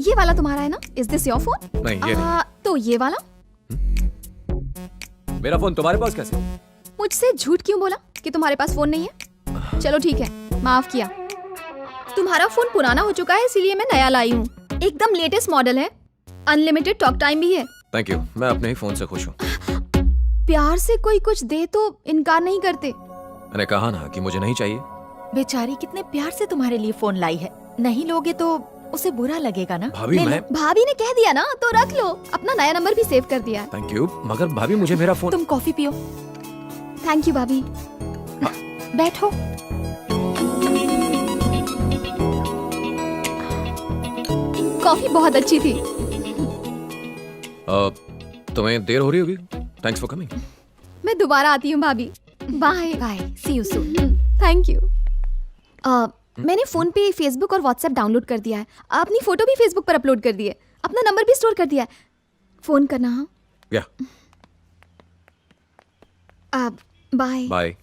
F: ये वाला तुम्हारा है ना? Is this your phone?
C: नहीं ये नहीं।
F: तो ये वाला?
C: मेरा फोन तुम्हारे पास कैसे?
F: मुझसे झूठ क्यों बोला कि तुम्हारे पास फोन नहीं है? चलो ठीक है, माफ किया। तुम्हारा फोन पुराना हो चुका है इसीलिए मैं नया लाई हूँ। एकदम लेटेस्ट मॉडल है। अनलिमिटेड टॉक टाइम भी है।
C: थैंक यू, मैं अपने ही फोन से खुश हूँ।
F: प्यार से कोई कुछ दे तो इनकार नहीं करते।
C: मैंने कहा ना कि मुझे नहीं चाहिए।
G: बेचारी कितने प्यार से तुम्हारे लिए फोन लाई है। नहीं लोगे तो उसे बुरा लगेगा ना।
C: भाभी मैं।
F: भाभी ने कह दिया ना तो रख लो। अपना नया नंबर भी सेव कर दिया है।
C: थैंक यू, मगर भाभी मुझे मेरा फोन।
G: तुम कॉफी पियो।
F: थैंक यू भाभी।
G: बैठो।
F: कॉफी बहुत अच्छी थी।
C: तुम्हें देर हो रही होगी। Thanks for coming.
F: मैं दोबारा आती हूँ भाभी। Bye
G: bye, see you soon.
F: Thank you. मैंने फोन पे फेसबुक और व्हाट्सएप डाउनलोड कर दिया है। अपनी फोटो भी फेसबुक पर अपलोड कर दी है। अपना नंबर भी स्टोर कर दिया है। फोन करना। हाँ
C: या
F: बाय
C: बाय।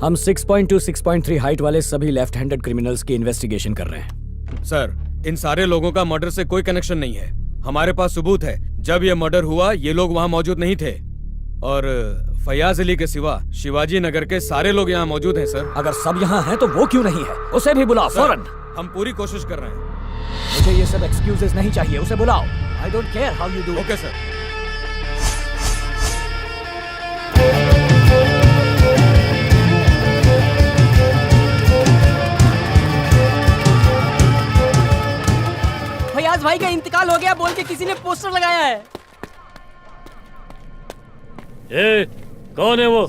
J: हम 6.2 6.3 हाइट वाले सभी लेफ्ट हैंडेड क्रिमिनल्स की इन्वेस्टिगेशन कर रहे हैं।
H: सर, इन सारे लोगों का मर्डर से कोई कनेक्शन नहीं है। हमारे पास सबूत है। जब ये मर्डर हुआ ये लोग वहाँ मौजूद नहीं थे। और फयाज अली के सिवा शिवाजी नगर के सारे लोग यहाँ मौजूद हैं सर।
J: अगर सब यहाँ हैं तो वो क्यों नहीं है? उसे भी बुलाओ फौरन।
H: हम पूरी कोशिश कर रहे हैं।
J: मुझे ये सब एक्सक्यूजेस नहीं चाहिए, उसे बुलाओ। I don't care how you do.
H: Okay sir.
I: Fayaz भाई का इंतकाल हो गया बोल के किसी ने पोस्टर लगाया है।
E: ए, कौन है वो?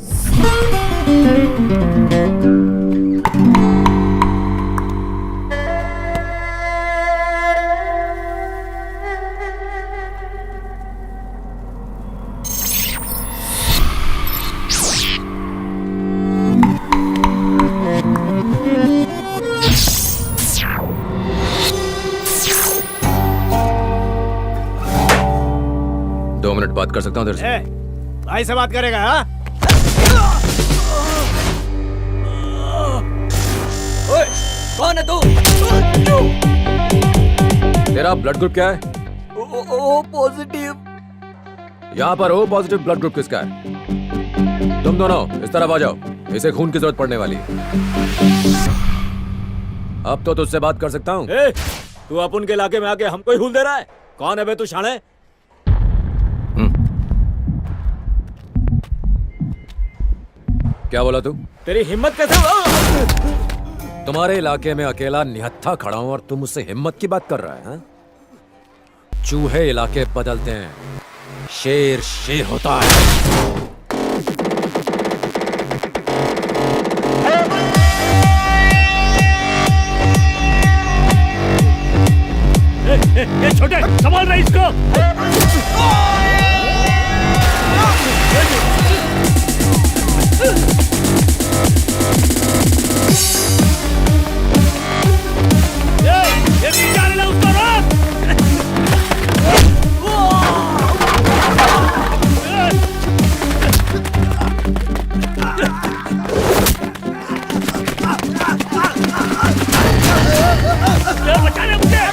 C: दो मिनट बात कर सकता हूँ तेरे से?
D: भाई से बात करेगा? हाँ?
I: कौन है तू?
C: तेरा ब्लड ग्रुप क्या है?
J: O positive.
C: यहाँ पर ओ पॉजिटिव ब्लड ग्रुप किसका है? तुम दोनों इस तरफ आ जाओ, इसे खून की जरूरत पड़ने वाली है। अब तो तुझसे बात कर सकता हूँ।
J: तू अपन के इलाके में आके हमको ही हुल दे रहा है? कौन है बे तू शाणे?
C: क्या बोला तू?
J: तेरी हिम्मत कैसे?
C: तुम्हारे इलाके में अकेला निहत्था खड़ा हूं और तुम मुझसे हिम्मत की बात कर रहा है? चूहे इलाके बदलते हैं, शेर शेर होता है।
E: ये छोटे संभाल रहा इसको। ये पीछे ले उसको रोक। बचा ले मुझे।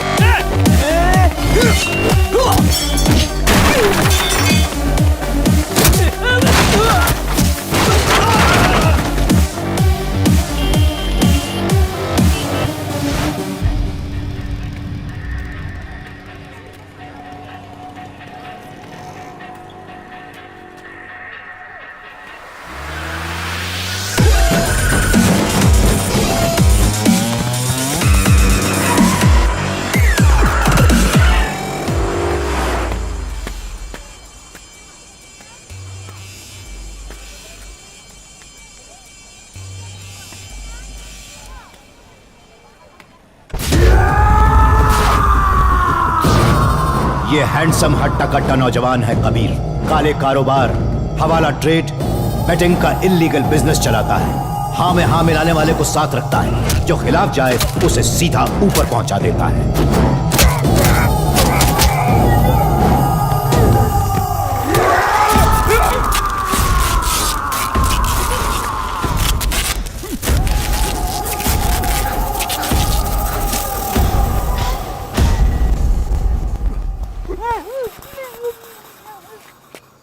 B: ये हैंडसम हट्टा कट्टा नौजवान है कबीर। काले कारोबार, हवाला ट्रेड, बेटिंग का इलीगल बिजनेस चलाता है। हाँ में हाँ मिलाने वाले को साथ रखता है, जो खिलाफ जाए उसे सीधा ऊपर पहुंचा देता है।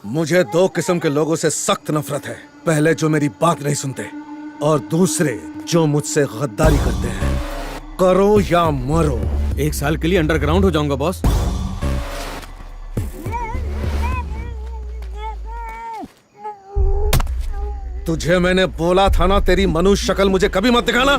N: मुझे दो किस्म के लोगों से सख्त नफरत है। पहले जो मेरी बात नहीं सुनते, और दूसरे जो मुझसे गद्दारी करते हैं। करो या मरो।
H: 1 साल के लिए अंडरग्राउंड हो जाऊंगा बॉस।
N: तुझे मैंने बोला था ना, तेरी मनुष्य शक्ल मुझे कभी मत दिखाना।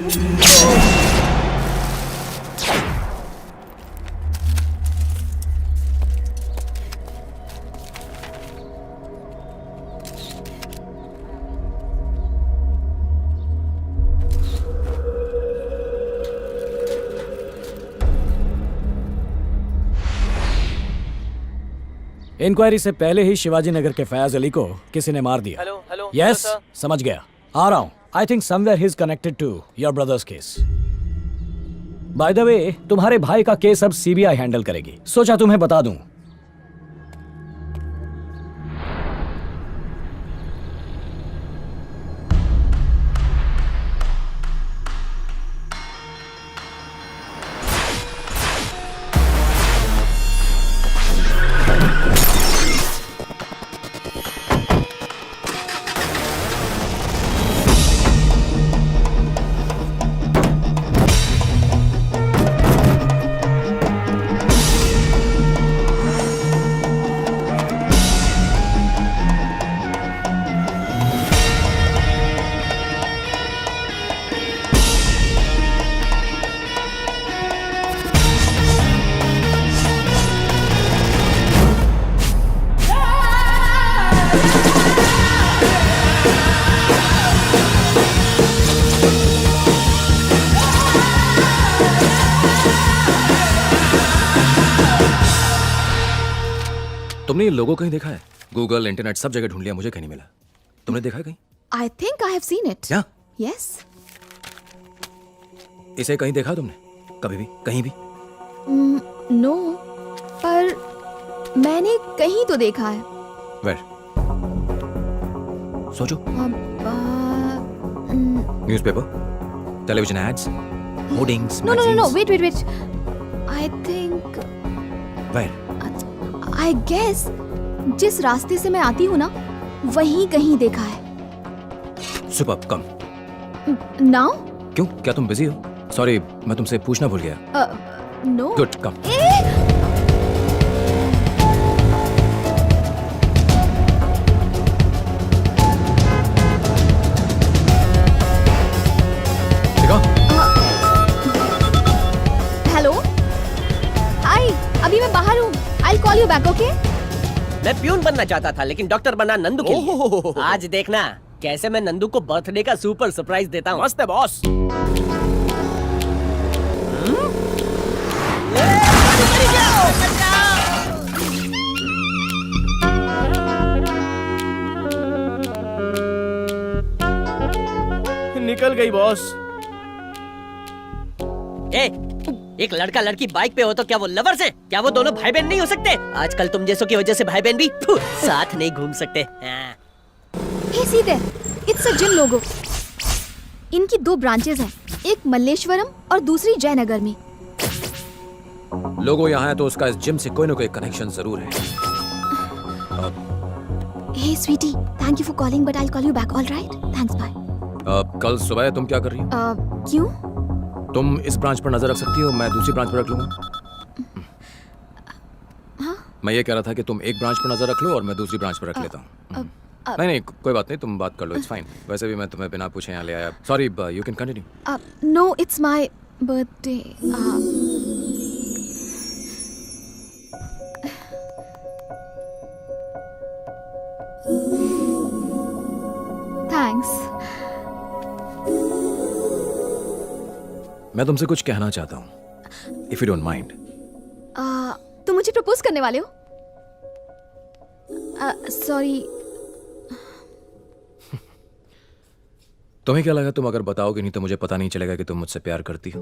J: इंक्वायरी से पहले ही शिवाजी नगर के फयाज अली को किसी ने मार दिया।
I: हेलो
J: यस, समझ गया, आ रहा हूं। I think somewhere he is connected to your brother's case. By the way, तुम्हारे भाई का केस अब सीबीआई हैंडल करेगी। सोचा तुम्हें बता दूं।
C: तुमने ये लोगो कहीं देखा है? गूगल, इंटरनेट सब जगह ढूंढ लिया, मुझे कहीं नहीं मिला। तुमने देखा है कहीं?
F: I think I have seen it.
C: क्या?
F: Yes.
C: इसे कहीं देखा तुमने? कभी भी? कहीं भी?
F: No. पर मैंने कहीं तो देखा है।
C: Where? सोचो। Newspaper, television ads, hoardings,
F: No. Wait. I think.
C: Where?
F: I guess जिस रास्ते से मैं आती हूँ ना, वहीं कहीं देखा है।
C: सुपर, कम।
F: नाउ?
C: क्यों, क्या तुम बिजी हो? सॉरी, मैं तुमसे पूछना भूल गया।
F: नो।
C: गुड, कम।
F: हेलो, हाय, अभी मैं बाहर हूँ। I'll call you back, okay?
I: मैं प्यून बनना चाहता था, लेकिन डॉक्टर बना नंदू के लिए। आज देखना कैसे मैं नंदू को बर्थडे का सुपर सरप्राइज देता हूँ।
K: मस्त है बॉस। निकल गई बॉस।
I: एक लड़का लड़की बाइक पे हो तो क्या वो लवर्स हैं? क्या वो दोनों भाई बहन नहीं हो सकते? आजकल तुम जैसों की वजह से भाई बहन भी साथ नहीं घूम सकते।
F: Hey, see there. It's a gym logo. इनकी 2 ब्रांचेस हैं, एक मल्लेश्वरम और दूसरी जयनगर में।
C: लोगो यहाँ है तो उसका इस जिम से कोई ना कोई कनेक्शन जरूर है।
F: Hey, sweetie, thank you for calling, but I'll call you back. All right? Thanks, bye.
C: कल सुबह तुम क्या कर रही हो?
F: क्यों?
C: तुम इस ब्रांच पर नजर रख सकती हो, मैं दूसरी ब्रांच पर रख लूंगा।
F: हाँ?
C: मैं ये कह रहा था कि तुम एक ब्रांच पर नजर रख लो और मैं दूसरी ब्रांच पर रख लेता हूँ। नहीं, कोई बात नहीं, तुम बात कर लो, इट्स फाइन। वैसे भी मैं तुम्हें बिना पूछे यहाँ ले आया। Sorry, you can continue.
F: No, it's my birthday. Thanks.
C: मैं तुमसे कुछ कहना चाहता हूँ, इफ यू डोंट माइंड।
F: तुम मुझे प्रपोज करने वाले हो? सॉरी।
C: तुम्हें क्या लगा, तुम अगर बताओगे नहीं तो मुझे पता नहीं चलेगा कि तुम मुझसे प्यार करती हो?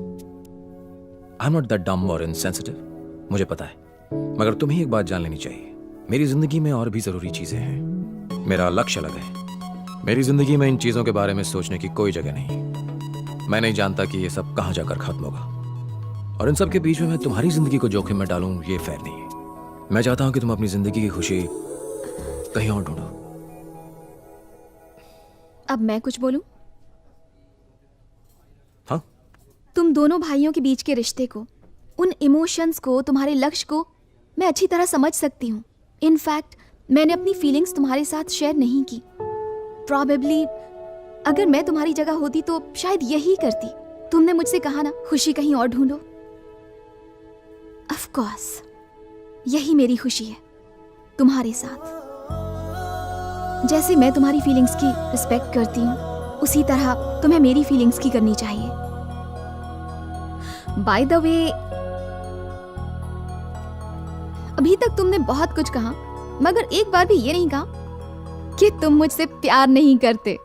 C: I am not that dumb और इनसेंसिटिव, मुझे पता है, मगर तुम्हें एक बात जान लेनी चाहिए। मेरी जिंदगी में और भी जरूरी चीजें हैं, मेरा लक्ष्य अलग है। मेरी जिंदगी में इन चीजों के बारे में सोचने की कोई जगह नहीं। मैं नहीं जानता कि ये सब कहां जाकर खत्म होगा, और इन सब के बीच में मैं तुम्हारी जिंदगी को जोखिम में डालूं, ये फेयर नहीं है। मैं चाहता हूं कि तुम अपनी जिंदगी की खुशी कहीं और ढूंढो।
F: अब मैं कुछ बोलूं?
C: हाँ?
F: तुम दोनों भाइयों के बीच के रिश्ते को, उन इमोशंस को, तुम्हारे लक्ष्य को मैं अच्छी तरह समझ सकती हूँ। इनफैक्ट मैंने अपनी फीलिंग्स तुम्हारे साथ शेयर नहीं की। प्रॉबेबली अगर मैं तुम्हारी जगह होती तो शायद यही करती। तुमने मुझसे कहा ना, खुशी कहीं और ढूंढो। ऑफ कोर्स यही मेरी खुशी है, तुम्हारे साथ। जैसे मैं तुम्हारी फीलिंग्स की रिस्पेक्ट करती हूँ, उसी तरह तुम्हें मेरी फीलिंग्स की करनी चाहिए। बाय द वे, अभी तक तुमने बहुत कुछ कहा, मगर एक बार भी ये नहीं कहा कि तुम मुझसे प्यार नहीं करते।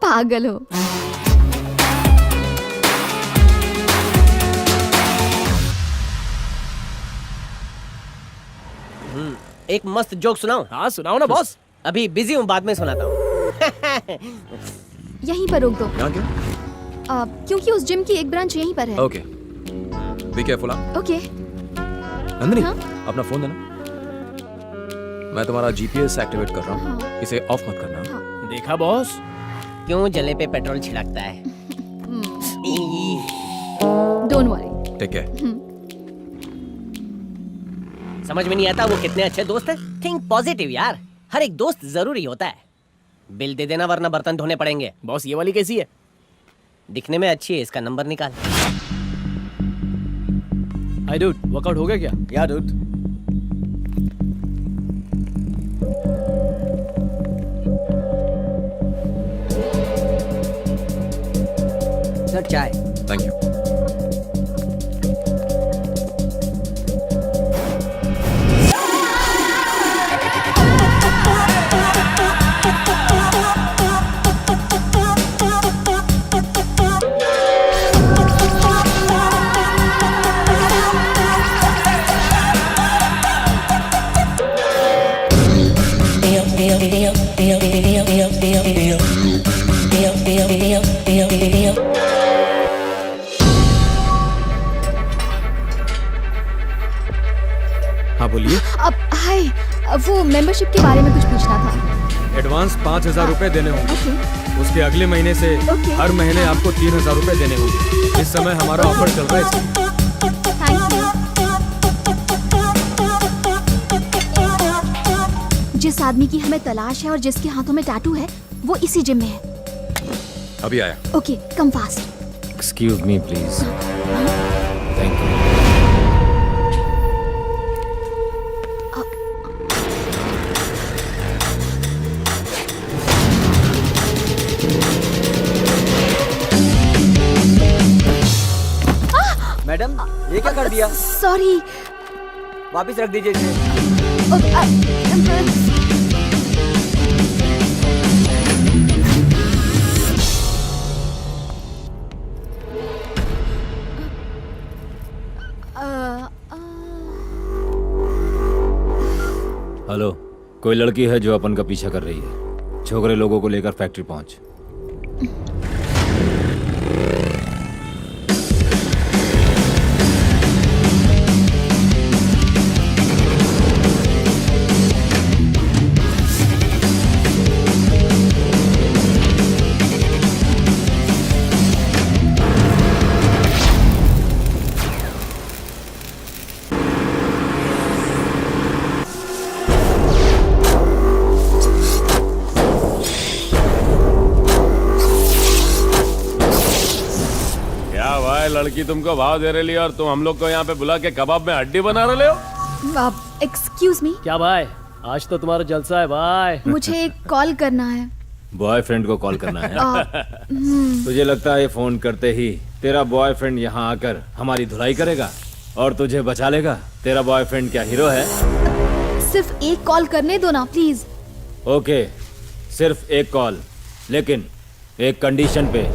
F: पागल हो।
I: एक मस्त जोक सुनाओ।
K: हाँ सुनाओ ना बॉस।
I: अभी बिजी हूँ, बाद में सुनाता हूँ।
F: यहीं पर रोक दो।
C: यहाँ क्यों?
F: क्योंकि उस जिम की एक ब्रांच यहीं पर है।
C: Okay, be careful.
F: Okay.
C: Nandini, अपना फोन देना। मैं तुम्हारा जीपीएस एक्टिवेट कर रहा हूँ, इसे ऑफ मत करना।
K: देखा बॉस,
I: क्यों जले पे पेट्रोल छिड़कता है।
F: Don't worry.
C: Take care.
I: समझ में नहीं आता वो कितने अच्छे दोस्त हैं। थिंक पॉजिटिव यार, हर एक दोस्त जरूरी होता है। बिल दे देना वरना बर्तन धोने पड़ेंगे।
K: बॉस ये वाली कैसी है?
I: दिखने में अच्छी है, इसका नंबर निकाल।
K: हाय डूड, वर्कआउट हो गया क्या? या डूड।
I: सर चाय।
C: Thank you.
F: मेंबरशिप के बारे में कुछ पूछना था।
H: एडवांस 5,000 रुपए देने होंगे।
F: ओके।
H: उसके अगले महीने से हर महीने आपको 3,000 रुपए देने होंगे। इस समय हमारा ऑफर चल रहा है।
F: Thank you. जिस आदमी की हमें तलाश है और जिसके हाथों में टैटू है वो इसी जिम में है।
C: अभी आया।
F: Okay, come fast.
J: Excuse me please. Thank you.
O: Madam, ये क्या कर दिया?
F: सॉरी।
O: वापस रख दीजिए इसे।
J: हेलो, कोई लड़की है जो अपन का पीछा कर रही है। छोकरे लोगों को लेकर फैक्ट्री पहुंच।
L: लड़की तुमको भाव दे रही है और तुम हम लोग को यहाँ पे बुला के कबाब में हड्डी बना रहे हो।
F: Excuse me.
E: क्या भाई, आज तो तुम्हारा जलसा है भाई।
F: मुझे एक कॉल करना है।
J: बॉयफ्रेंड को कॉल करना है? तुझे लगता है फोन करते ही तेरा बॉयफ्रेंड यहाँ आकर हमारी धुलाई करेगा और तुझे बचा लेगा? तेरा बॉयफ्रेंड क्या हीरो है?
F: सिर्फ एक कॉल करने दो ना प्लीज।
J: ओके, सिर्फ एक कॉल, लेकिन एक कंडीशन पे।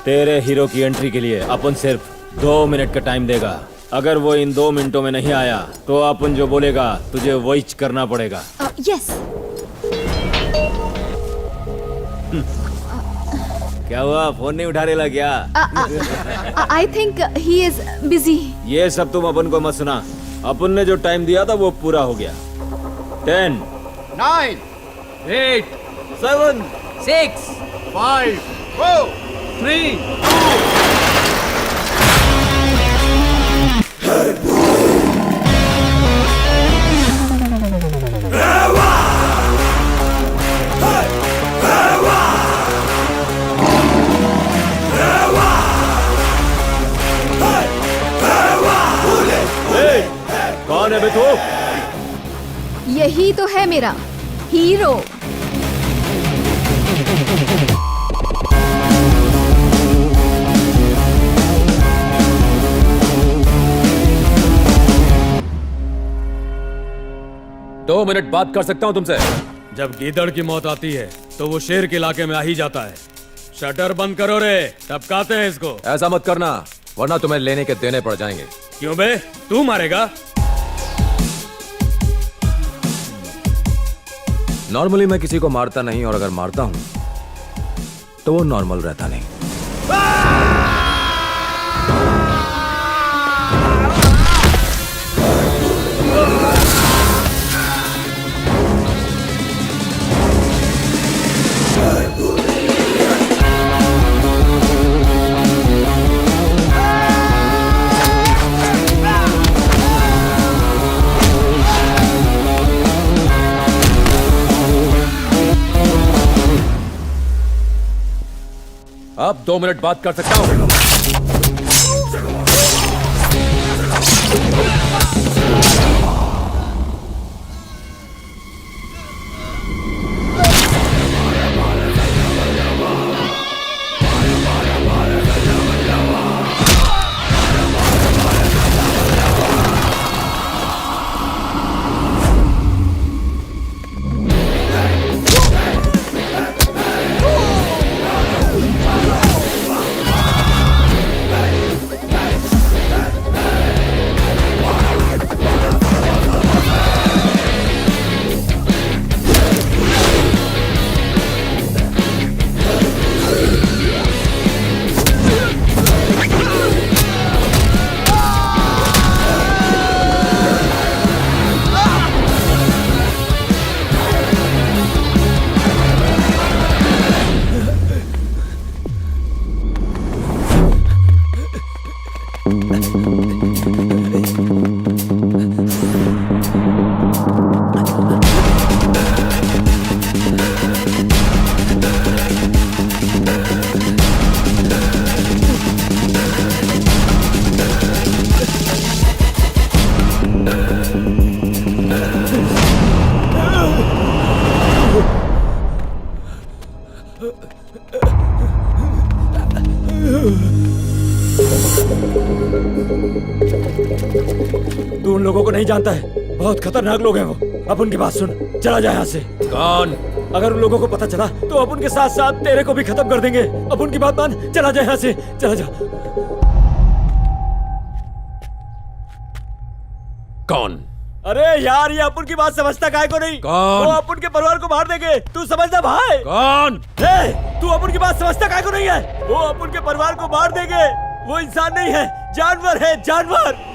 J: तेरे हीरो की एंट्री के लिए अपन सिर्फ 2 मिनट का टाइम देगा। अगर वो इन 2 मिनटों में नहीं आया तो अपन जो बोलेगा तुझे वही करना पड़ेगा।
F: यस।
J: क्या हुआ, फोन नहीं उठा रहा क्या?
F: I think he is busy.
J: ये सब तुम अपन को मत सुना। अपन ने जो टाइम दिया था वो पूरा हो गया। 10
K: 9
J: 8 7
I: 6
K: 5 4
J: 3 कौन है बे तू?
F: यही तो है मेरा हीरो।
C: दो मिनट बात कर सकता हूं तुमसे?
H: जब गीदड़ की मौत आती है तो वो शेर के इलाके में आ ही जाता है। शटर बंद करो रे, टपकाते हैं इसको।
C: ऐसा मत करना वरना तुम्हें लेने के देने पड़ जाएंगे।
H: क्यों बे, तू मारेगा?
C: नॉर्मली मैं किसी को मारता नहीं, और अगर मारता हूं तो वो नॉर्मल रहता नहीं। अब 2 मिनट बात कर सकता हूं।
J: नहीं जानता है, बहुत खतरनाक लोग हैं वो। अब उनकी बात सुन, चला जा यहाँ से।
C: कौन?
J: अगर उन लोगों को पता चला तो अब उनके साथ साथ तेरे को भी खत्म कर देंगे। अब उनकी बात मान, चला जा यहाँ से, चला जा।
C: कौन?
J: अरे यार, ये अपुन की बात समझता काहे को नहीं?
C: कौन?
J: वो अपुन के परिवार को मार देंगे, तू समझना भाई।
C: कौन?
J: तू अपुन की बात समझता काहे को नहीं है? वो अपुन के परिवार को मार देंगे। वो इंसान नहीं है, जानवर है, जानवर।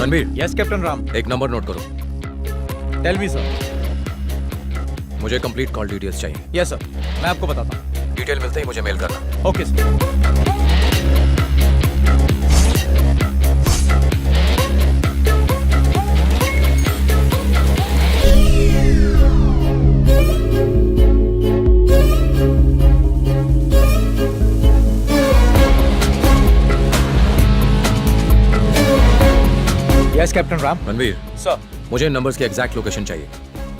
C: रणबीर।
K: Yes captain Ram.
C: एक नंबर नोट करो।
K: Tell me sir.
C: मुझे कंप्लीट कॉल डिटेल्स चाहिए।
K: यस सर, मैं आपको बताता हूँ।
C: डिटेल मिलते ही मुझे मेल करना।
K: Okay sir. Yes captain Ram.
C: Ranbir
K: sir,
C: मुझे नंबर्स की एग्जैक्ट लोकेशन चाहिए।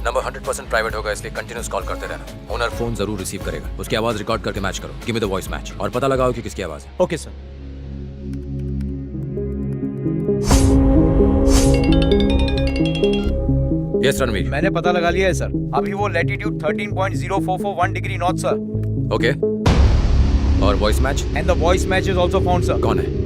C: नंबर 100% प्राइवेट होगा, इसलिए कंटिन्यूस कॉल करते रहना। ओनर फोन जरूर रिसीव करेगा। उसकी आवाज रिकॉर्ड करके मैच करो। Give me the voice match और पता लगाओ कि किसकी आवाज है।
K: Okay sir.
C: यस रणबीर।
K: मैंने पता लगा लिया है सर। अभी वो latitude 13.0441 degree north sir.
C: Okay. और voice match?
K: And the voice match is also found sir.
C: कौन है?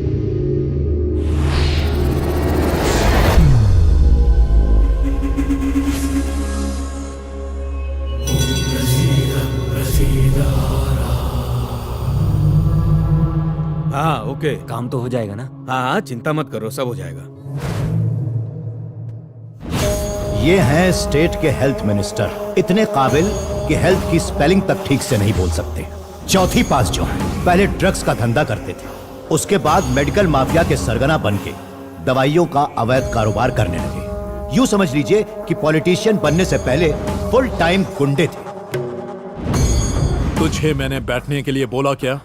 H: हाँ ओके,
J: काम तो हो जाएगा ना?
H: हाँ चिंता मत करो, सब हो जाएगा।
B: ये हैं स्टेट के हेल्थ मिनिस्टर, इतने काबिल कि हेल्थ की स्पेलिंग तक ठीक से नहीं बोल सकते। चौथी पास जो है, पहले ड्रग्स का धंधा करते थे, उसके बाद मेडिकल माफिया के सरगना बन के दवाइयों का अवैध कारोबार करने लगे। यूं समझ लीजिए कि पॉलिटिशियन बनने से पहले फुल टाइम गुंडे थे।
A: तुझे मैंने बैठने के लिए बोला क्या?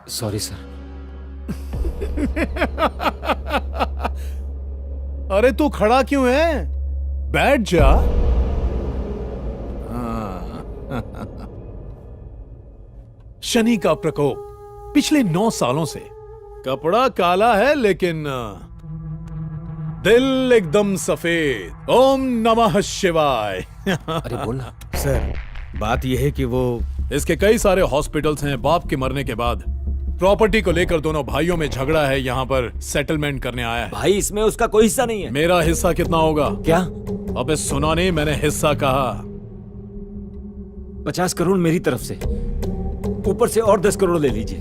J: Sorry sir.
A: अरे तू खड़ा क्यों है? बैठ जा। शनि का प्रकोप पिछले 9 सालों से। कपड़ा काला है लेकिन दिल एकदम सफेद। ओम नमः शिवाय।
J: अरे बोल ना।
H: सर बात यह है कि वो
A: इसके कई सारे हॉस्पिटल्स हैं। बाप के मरने के बाद प्रॉपर्टी को लेकर दोनों भाइयों में झगड़ा है। यहाँ पर सेटलमेंट करने आया है।
J: भाई इसमें उसका कोई हिस्सा नहीं है।
A: मेरा हिस्सा कितना होगा?
J: क्या?
A: अबे सुना नहीं, मैंने हिस्सा कहा।
J: 50 करोड़ मेरी तरफ से, ऊपर से और 10 करोड़ ले लीजिए।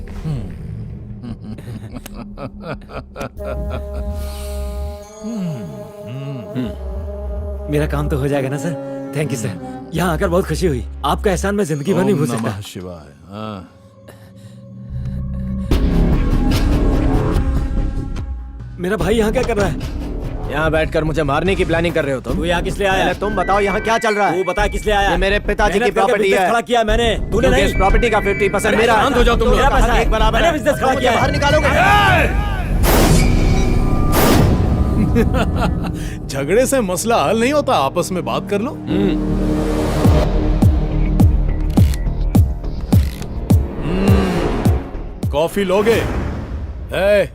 J: मेरा काम तो हो जाएगा ना सर? Thank you sir. यहाँ आकर बहुत खुशी हुई। आपका एहसान मैं जिंदगी भर नहीं भूल सकता।
A: नमः शिवाय।
J: मेरा भाई यहाँ क्या कर रहा है?
D: यहाँ बैठकर मुझे मारने की प्लानिंग कर रहे हो
J: तू यहाँ किस लिए आया?
D: तुम बताओ यहाँ क्या चल रहा है?
J: तू बता किस लिए आया?
D: ये मेरे पिताजी की
J: मेहनत करके
D: प्रॉपर्टी
J: बिजनेस
D: है।
J: खड़ा किया मैंने, तूने नहीं।
D: इस प्रॉपर्टी का 50% मेरा है।
J: शांत हो जाओ तुम लोग।
D: मेरा पैसा
J: है।
D: एक बराबर
J: मैंने
D: है।
J: बिजनेस खड़ा
D: मुझे
J: किया है।
D: बाहर निकालोगे?
A: झगड़े से मसला हल नहीं होता, आपस में बात कर लो। कॉफी लोगे?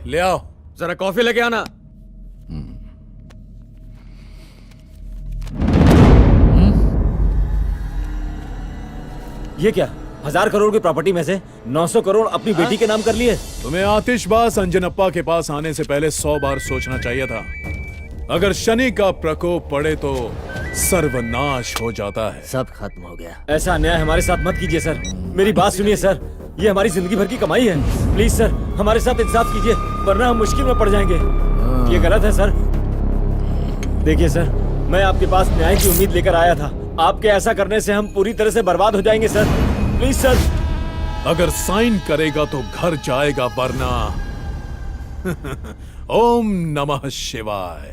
A: ले आओ।
H: जरा कॉफी लेके आना।
J: ये क्या? 1000 करोड़ की प्रॉपर्टी में से 900 करोड़ अपनी बेटी के नाम कर लिए?
A: तुम्हें आतिशबाज अंजनप्पा के पास आने से पहले 100 बार सोचना चाहिए था। अगर शनि का प्रकोप पड़े तो सर्वनाश हो जाता है।
D: सब खत्म हो गया।
J: ऐसा अन्याय हमारे साथ मत कीजिए सर। मेरी बात सुनिए सर, ये हमारी जिंदगी भर की कमाई है। प्लीज सर, हमारे साथ इंसाफ कीजिए, वरना हम मुश्किल में पड़ जाएंगे। ये गलत है सर। देखिए सर, मैं आपके पास न्याय की उम्मीद लेकर आया था। आपके ऐसा करने से हम पूरी तरह से बर्बाद हो जाएंगे सर। Please sir.
A: अगर साइन करेगा तो घर जाएगा, वरना ओम नमः शिवाय।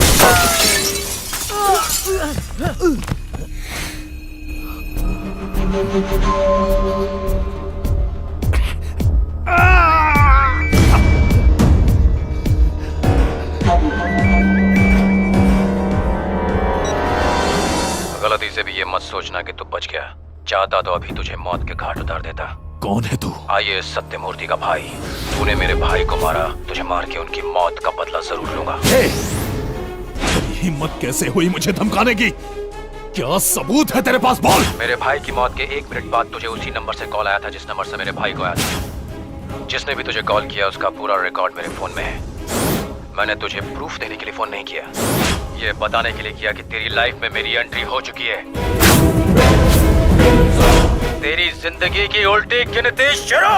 C: गलती से भी ये मत सोचना कि तू बच गया। चाहता तो अभी तुझे मौत के घाट उतार देता।
A: कौन है तू?
C: आइए सत्यमूर्ति का भाई। तूने मेरे भाई को मारा, तुझे मार के उनकी मौत का बदला जरूर लूंगा।
A: हिम्मत कैसे हुई मुझे धमकाने की? क्या सबूत है तेरे पास? बोल।
C: मेरे भाई की मौत के 1 मिनट बाद तुझे उसी नंबर से कॉल आया था जिस नंबर से मेरे भाई को आया था। जिसने भी तुझे कॉल किया उसका पूरा रिकॉर्ड मेरे फोन में है। मैंने तुझे प्रूफ देने के लिए फोन नहीं किया, ये बताने के लिए किया कि तेरी लाइफ में मेरी एंट्री हो चुकी है। तेरी जिंदगी की उल्टी गिनती शुरू।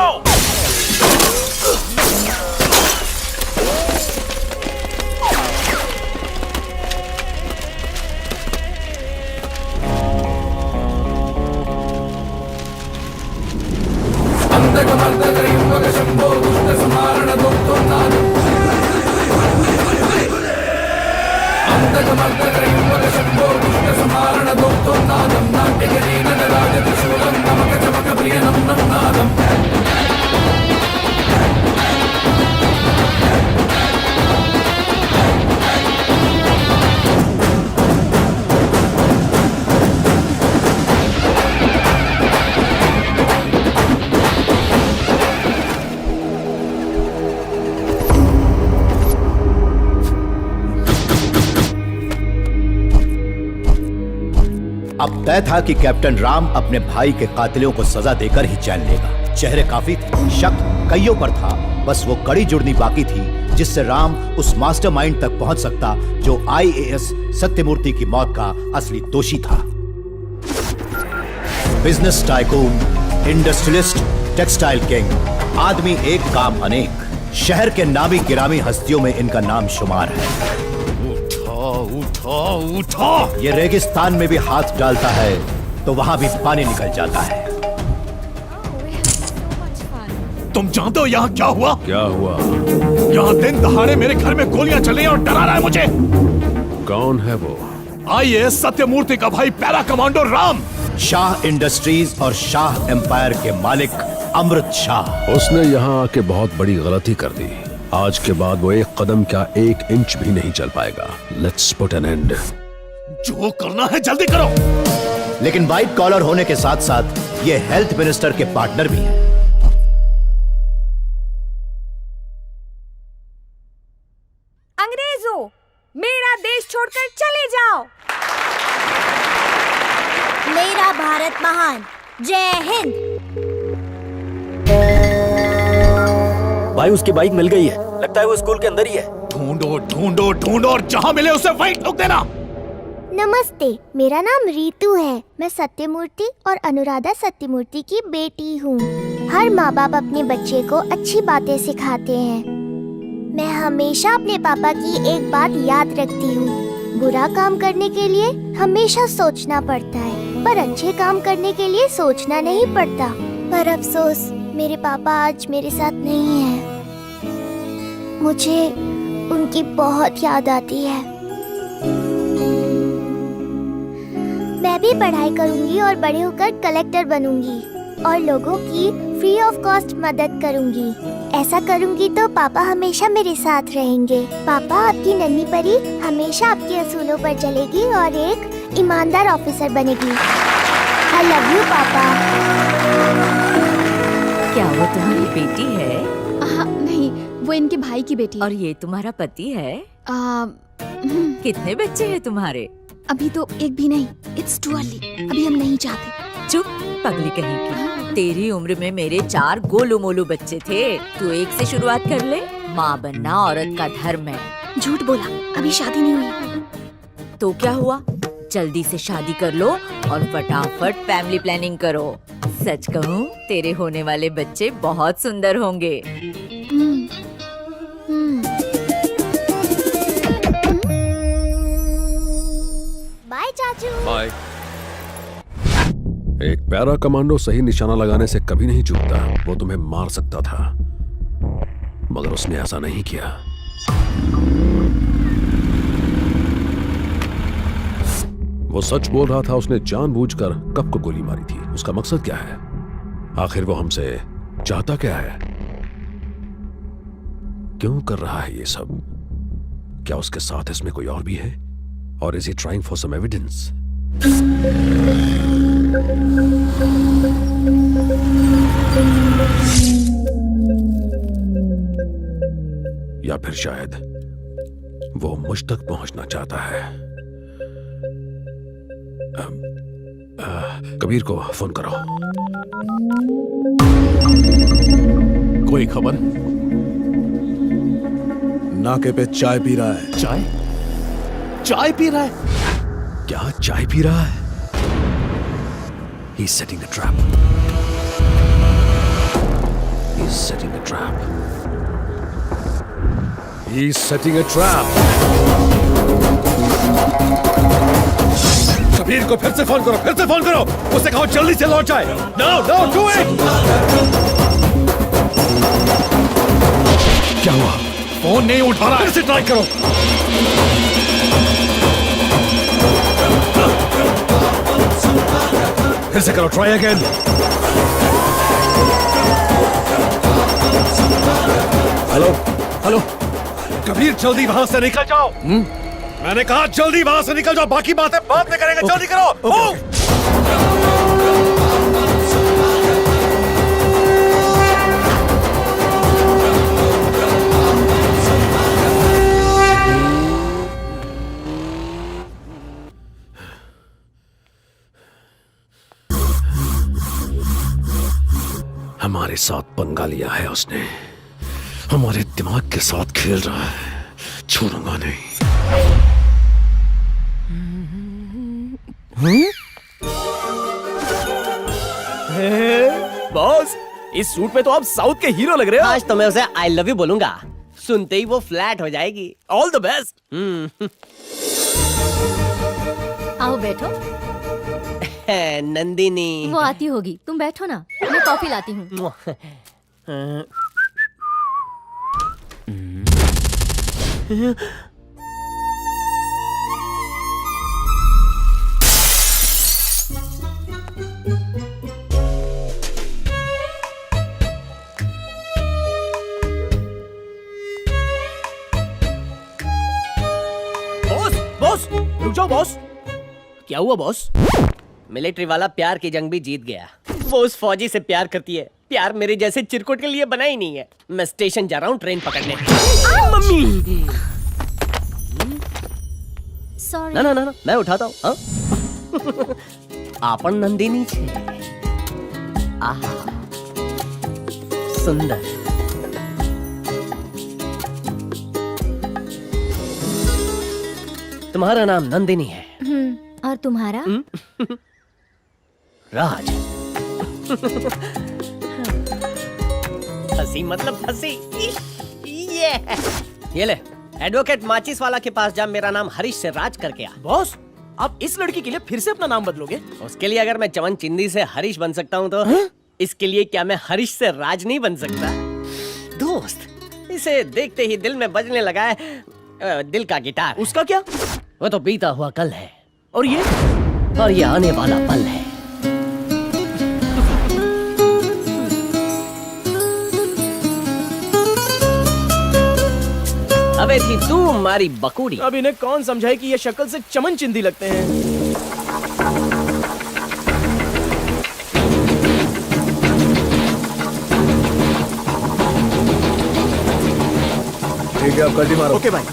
B: अब तय था कि कैप्टन राम अपने भाई के कातिलों को सजा देकर ही चैन लेगा। चेहरे काफी थे, शक कईयों पर था, बस वो कड़ी जुड़नी बाकी थी जिससे राम उस मास्टरमाइंड तक पहुंच सकता जो IAS सत्यमूर्ति की मौत का असली दोषी था। Business tycoon, industrialist, textile king, आदमी एक काम अनेक, शहर के नामी गिरामी हस्तियों में इनका नाम शुमार है।
A: उठा उठा।
B: ये रेगिस्तान में भी हाथ डालता है तो वहां भी पानी निकल जाता है।
A: तुम जानते हो यहाँ क्या हुआ?
L: क्या हुआ?
A: यहाँ दिन दहाड़े मेरे घर में गोलियां चल रही हैं और डरा रहा है मुझे।
L: कौन है वो?
A: IAS सत्यमूर्ति का भाई para commando Ram.
B: Shah industries और शाह एम्पायर के मालिक अमृत शाह।
L: उसने यहाँ आके बहुत बड़ी गलती कर दी। आज के बाद वो 1 कदम क्या 1 इंच भी नहीं चल पाएगा। Let's put an end.
A: जो करना है जल्दी करो।
B: लेकिन वाइट कॉलर होने के साथ साथ ये हेल्थ मिनिस्टर के पार्टनर भी हैं।
F: अंग्रेजों, मेरा देश छोड़कर चले जाओ। मेरा भारत महान। जय हिंद।
O: भाई उसकी बाइक मिल गई है, लगता है वो स्कूल के अंदर ही है।
A: ढूंढो ढूंढो ढूंढो और जहां मिले उसे वहीं ठोक देना।
P: नमस्ते, मेरा नाम रीतू है। मैं सत्यमूर्ति और अनुराधा सत्यमूर्ति की बेटी हूँ। हर माँ बाप अपने बच्चे को अच्छी बातें सिखाते हैं। मैं हमेशा अपने पापा की एक बात याद रखती हूँ, बुरा काम करने के लिए हमेशा सोचना पड़ता है, पर अच्छे काम करने के लिए सोचना नहीं पड़ता। पर अफसोस मेरे पापा आज मेरे साथ नहीं हैं। मुझे उनकी बहुत याद आती है। मैं भी पढ़ाई करूंगी और बड़े होकर कलेक्टर बनूंगी और लोगों की फ्री ऑफ कॉस्ट मदद करूंगी। ऐसा करूंगी तो पापा हमेशा मेरे साथ रहेंगे। पापा, आपकी नन्ही परी हमेशा आपके असूलों पर चलेगी और एक ईमानदार ऑफिसर बनेगी। आई लव यू पापा।
Q: क्या वो तुम्हारी बेटी है?
F: हाँ, नहीं, वो इनके भाई की बेटी है।
Q: और ये तुम्हारा पति है? कितने बच्चे हैं तुम्हारे?
F: अभी तो एक भी नहीं। It's too early. अभी हम नहीं चाहते।
Q: चुप, पगली कहीं की। तेरी उम्र में मेरे 4 गोलू मोलू बच्चे थे। तू एक से शुरुआत कर ले। माँ बनना औरत का धर्म है।
F: झूठ बोला, अभी शादी नहीं हुई।
Q: तो क्या हुआ? जल्दी से शादी कर लो और फटाफट फैमिली प्लानिंग करो। सच कहूँ, तेरे होने वाले बच्चे बहुत सुंदर होंगे।
P: बाय चाचू।
C: बाय।
R: एक पैरा कमांडो सही निशाना लगाने से कभी नहीं चूकता। वो तुम्हें मार सकता था, मगर उसने ऐसा नहीं किया। वो सच बोल रहा था। उसने जानबूझकर कब को गोली मारी थी। उसका मकसद क्या है? आखिर वो हमसे चाहता क्या है? क्यों कर रहा है ये सब? क्या उसके साथ इसमें कोई और भी है? और is he trying for some evidence? या फिर शायद वो मुझ तक पहुंचना चाहता है। कबीर को फोन करो।
A: कोई खबर?
N: नाके पे चाय पी रहा है।
A: चाय पी रहा है?
R: क्या चाय पी रहा है? He's setting a trap. He's setting a trap.
N: He's setting a trap.
A: Kabir को फिर से फोन करो, उसे कहो जल्दी से लौट जाए। No, do it!
R: क्या हुआ?
A: फोन नहीं उठा रहा, फिर से ट्राई करो। फिर से करो, ट्राई अगेन। हेलो कबीर, जल्दी वहां से निकल जाओ। मैंने कहा जल्दी वहां से निकल जाओ, बाकी बातें बाद में करेंगे। जल्दी करो।
R: हमारे साथ पंगा लिया है उसने। हमारे दिमाग के साथ खेल रहा है। छोड़ूंगा नहीं।
I: बॉस, इस सूट में तो आप साउथ के हीरो लग रहे हो। आज तो मैं उसे आई लव यू बोलूंगा, सुनते ही वो फ्लैट हो जाएगी। All the best.
G: आओ बैठो।
I: नंदिनी
G: वो आती होगी, तुम बैठो ना, मैं कॉफी लाती हूँ।
I: बॉस, रुक जाओ बॉस। क्या हुआ बॉस? मिलिट्री वाला प्यार की जंग भी जीत गया। वो उस फौजी से प्यार करती है। प्यार मेरे जैसे चिरकुट के लिए बना ही नहीं है। मैं स्टेशन जा रहा हूँ ट्रेन पकड़ने। Mummy,
G: sorry.
I: ना, मैं उठाता हूँ। आपन नंदिनी छे। आहा, सुंदर। तुम्हारा नाम नंदिनी है?
F: और तुम्हारा?
I: राज। हंसी मतलब फंसी। ये ले, एडवोकेट माचिस वाला के पास जा, मेरा नाम हरीश से राज करके आ।
S: बॉस, आप इस लड़की के लिए फिर से अपना नाम बदलोगे?
I: उसके लिए अगर मैं चमन चिंदी से हरीश बन सकता हूँ तो इसके लिए क्या मैं हरीश से राज नहीं बन सकता? दोस्त, इसे देखते ही दिल में बजने लगा है दिल का गिटार।
S: उसका क्या?
I: वो तो बीता हुआ कल है।
S: और
I: ये आने वाला पल है। अबे थी तू हमारी बकूड़ी।
S: अब इन्हें कौन समझाए कि ये शक्ल से चमन चिंदी लगते हैं।
N: ठीक है, अब कल्टी मारो।
S: ओके भाई।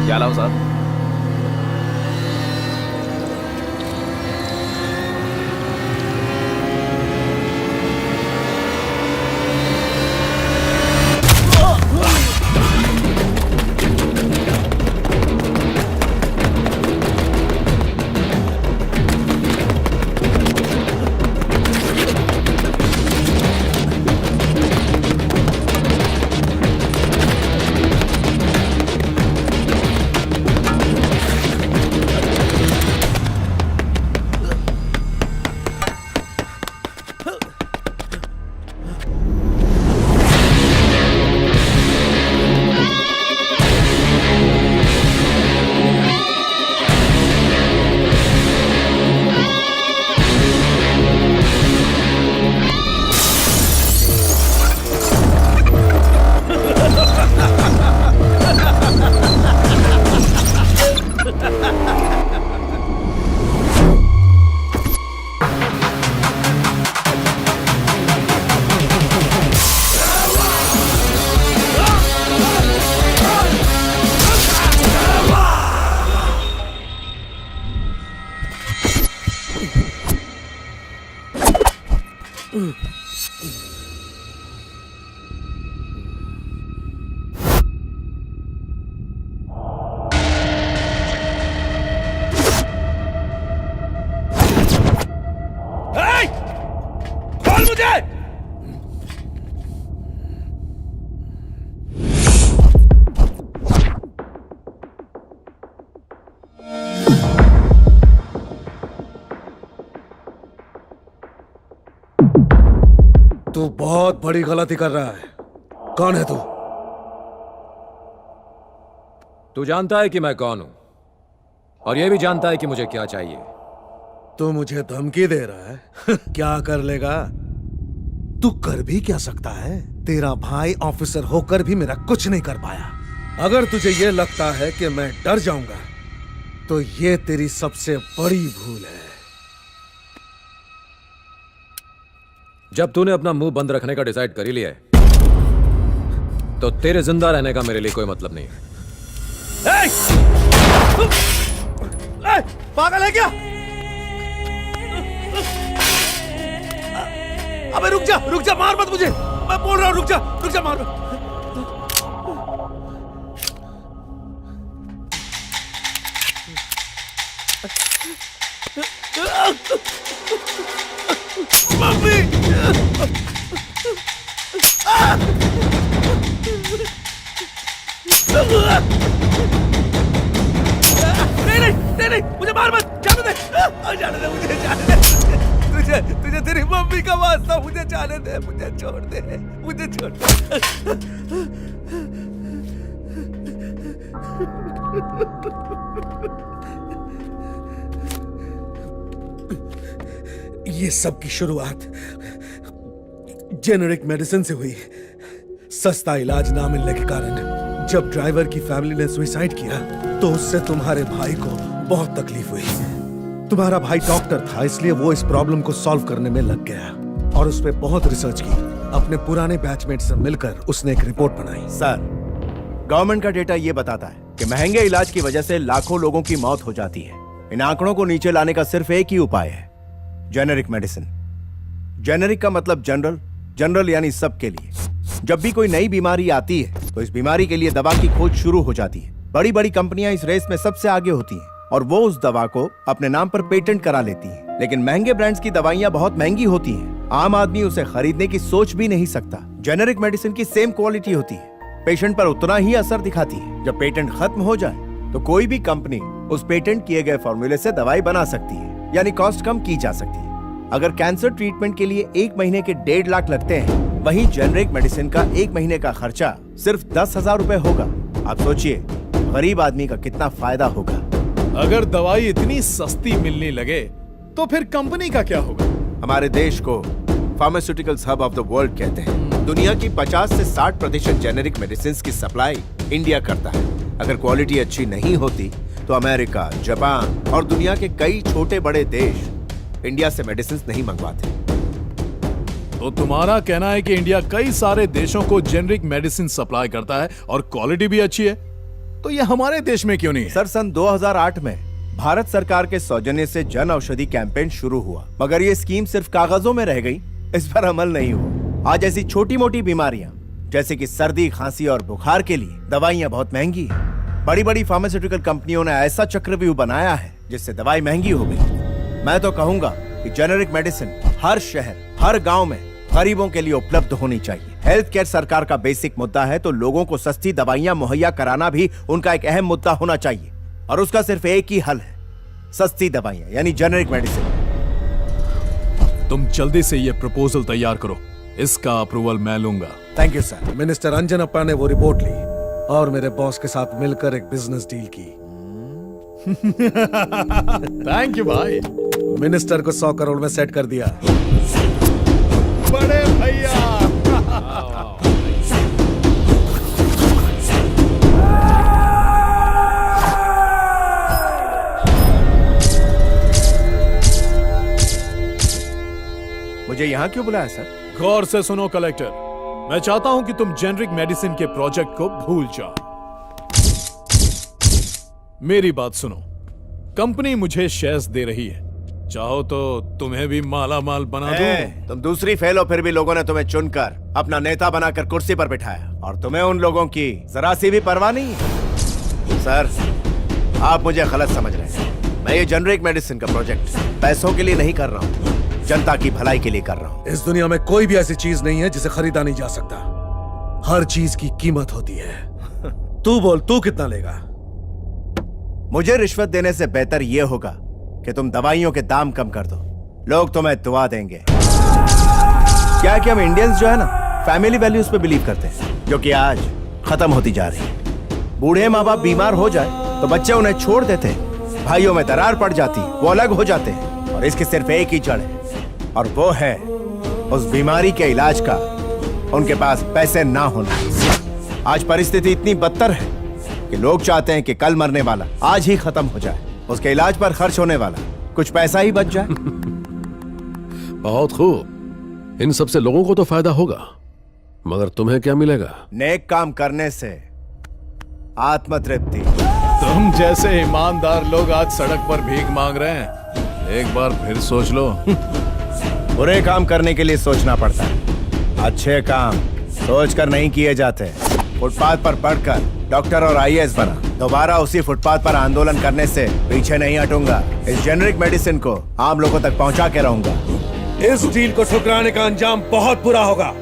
K: क्या लाऊं साहब?
A: खोल मुझे!
N: तू बहुत बड़ी गलती कर रहा है। कौन है तू?
C: तू जानता है कि मैं कौन हूं और यह भी जानता है कि मुझे क्या चाहिए।
N: तू मुझे धमकी दे रहा है? क्या कर लेगा? तू कर भी क्या सकता है? तेरा भाई ऑफिसर होकर भी मेरा कुछ नहीं कर पाया। अगर तुझे यह लगता है कि मैं डर जाऊंगा तो यह तेरी सबसे बड़ी भूल है।
C: जब तूने अपना मुंह बंद रखने का डिसाइड कर ही लिया है तो तेरे जिंदा रहने का मेरे लिए कोई मतलब नहीं है।
N: पागल है क्या? अबे रुक जा, मार मत मुझे। मैं बोल रहा हूं रुक जा, मार मत। मम्मी! नहीं, मुझे मार मत, जाने दे मुझे, जाने दे। तुझे तेरी मम्मी का वास्ता, मुझे जाने दे, मुझे छोड़ दे। ये सब की शुरुआत जेनेरिक मेडिसिन से हुई। सस्ता इलाज ना मिलने के कारण जब ड्राइवर की फैमिली ने सुसाइड किया तो उससे तुम्हारे भाई को बहुत तकलीफ हुई। तुम्हारा भाई डॉक्टर था, इसलिए वो इस प्रॉब्लम को सॉल्व करने में लग गया और उस पे बहुत रिसर्च की। अपने पुराने बैचमेट से मिलकर उसने एक रिपोर्ट बनाई।
K: सर, गवर्नमेंट का डेटा ये बताता है कि महंगे इलाज की वजह से लाखों लोगों की मौत हो जाती है। इन आंकड़ों को नीचे लाने का सिर्फ एक ही उपाय है, जेनेरिक मेडिसिन। जेनेरिक का मतलब जनरल, जनरल यानी सबके लिए। जब भी कोई नई बीमारी आती है तो इस बीमारी के लिए दवा की खोज शुरू हो जाती है। बड़ी बड़ी कंपनियां इस रेस में सबसे आगे होती हैं और वो उस दवा को अपने नाम पर पेटेंट करा लेती हैं। लेकिन महंगे ब्रांड्स की दवाइयां बहुत महंगी होती हैं, आम आदमी उसे खरीदने की सोच भी नहीं सकता। जेनेरिक मेडिसिन की सेम क्वालिटी होती है पेशेंट पर उतना ही असर दिखाती है। जब पेटेंट खत्म हो जाए तो कोई भी कंपनी उस पेटेंट किए गए फॉर्मूले से दवाई बना सकती है, यानी कॉस्ट कम की जा सकती है। अगर कैंसर ट्रीटमेंट के लिए 1 महीने के 1.5 लाख लगते हैं, वहीं जेनरिक मेडिसिन का 1 महीने का खर्चा सिर्फ 10,000 रुपए होगा। आप सोचिए गरीब आदमी का कितना फायदा होगा।
A: अगर दवाई इतनी सस्ती मिलने लगे तो फिर कंपनी का क्या होगा?
K: हमारे देश को pharmaceuticals hub of the world कहते हैं। दुनिया की 50 से 60% जेनेरिक मेडिसिन की सप्लाई इंडिया करता है। अगर क्वालिटी अच्छी नहीं होती तो अमेरिका, जापान और दुनिया के कई छोटे बड़े देश इंडिया से मेडिसिन नहीं मंगवाते।
A: तो तुम्हारा कहना है कि इंडिया कई सारे देशों को जेनरिक मेडिसिन सप्लाई करता है और क्वालिटी भी अच्छी है, तो ये हमारे देश में क्यों नहीं है?
K: सर, सन 2008 में भारत सरकार के सौजन्य से जन औषधि कैंपेन शुरू हुआ, मगर ये स्कीम सिर्फ कागजों में रह गई, इस पर अमल नहीं हुआ। आज ऐसी छोटी मोटी बीमारियां जैसे कि सर्दी, खांसी और बुखार के लिए दवाइयां बहुत महंगी हैं। बड़ी बड़ी फार्मास्यूटिकल कंपनियों ने ऐसा चक्रव्यूह बनाया है जिससे दवाई महंगी हो गई। मैं तो कहूंगा कि जेनेरिक मेडिसिन हर शहर, हर गांव में गरीबों के लिए उपलब्ध होनी चाहिए। हेल्थ केयर सरकार का बेसिक मुद्दा है, तो लोगों को सस्ती दवाइयां मुहैया कराना भी उनका एक अहम मुद्दा होना चाहिए, और उसका सिर्फ एक ही हल है, सस्ती दवाइयां यानी जेनेरिक मेडिसिन।
A: तुम जल्दी से ये प्रपोजल तैयार करो, इसका अप्रूवल मैं लूंगा।
N: Thank you sir. Minister Anjanappa ने वो रिपोर्ट ली और मेरे बॉस के साथ मिलकर एक बिजनेस डील की।
A: थैंक यू भाई।
N: मिनिस्टर को 100 करोड़ में सेट कर दिया।
A: बड़े भैया।
K: मुझे यहाँ क्यों बुलाया सर?
A: गौर से सुनो कलेक्टर, मैं चाहता हूं कि तुम जेनरिक मेडिसिन के प्रोजेक्ट को भूल जाओ। मेरी बात सुनो, कंपनी मुझे शेयर्स दे रही है, चाहो तो तुम्हें भी माला माल बना दूं।
K: तुम दूसरी फेल हो, फिर भी लोगों ने तुम्हें चुनकर अपना नेता बनाकर कुर्सी पर बिठाया, और तुम्हें उन लोगों की जरा सी भी परवाह नहीं है। सर, आप मुझे गलत समझ रहे हैं। मैं ये जेनरिक मेडिसिन का प्रोजेक्ट पैसों के लिए नहीं कर रहा हूँ, जनता की भलाई के लिए कर रहा हूँ।
N: इस दुनिया में कोई भी ऐसी चीज नहीं है जिसे खरीदा नहीं जा सकता। हर चीज की कीमत होती है। तू बोल, तू कितना लेगा?
K: मुझे रिश्वत देने से बेहतर यह होगा कि तुम दवाइयों के दाम कम कर दो, लोग तुम्हें दुआ देंगे। क्या है कि हम इंडियंस जो है ना, फैमिली वैल्यूज पे बिलीव करते हैं, जो कि आज खत्म होती जा रही है। बूढ़े माँ बाप बीमार हो जाए तो बच्चे उन्हें छोड़ देते हैं, भाइयों में दरार पड़ जाती, वो अलग हो जाते हैं, और इसकी सिर्फ एक ही जड़ है, और वो है उस बीमारी के इलाज का उनके पास पैसे ना होना। आज परिस्थिति इतनी बदतर है कि लोग चाहते हैं कि कल मरने वाला आज ही खत्म हो जाए, उसके इलाज पर खर्च होने वाला कुछ पैसा ही बच जाए।
R: बहुत खूब, इन सबसे लोगों को तो फायदा होगा, मगर तुम्हें क्या मिलेगा?
K: नेक काम करने से आत्मतृप्ति।
A: तुम जैसे ईमानदार लोग आज सड़क पर भीख मांग रहे हैं, एक बार फिर सोच लो।
K: बुरे काम करने के लिए सोचना पड़ता है, अच्छे काम सोचकर नहीं किए जाते। फुटपाथ पर पढ़कर डॉक्टर और आईएएस बना, दोबारा उसी फुटपाथ पर आंदोलन करने से पीछे नहीं हटूंगा। इस जेनरिक मेडिसिन को आम लोगों तक पहुंचा के रहूंगा।
N: इस डील को ठुकराने का अंजाम बहुत बुरा होगा।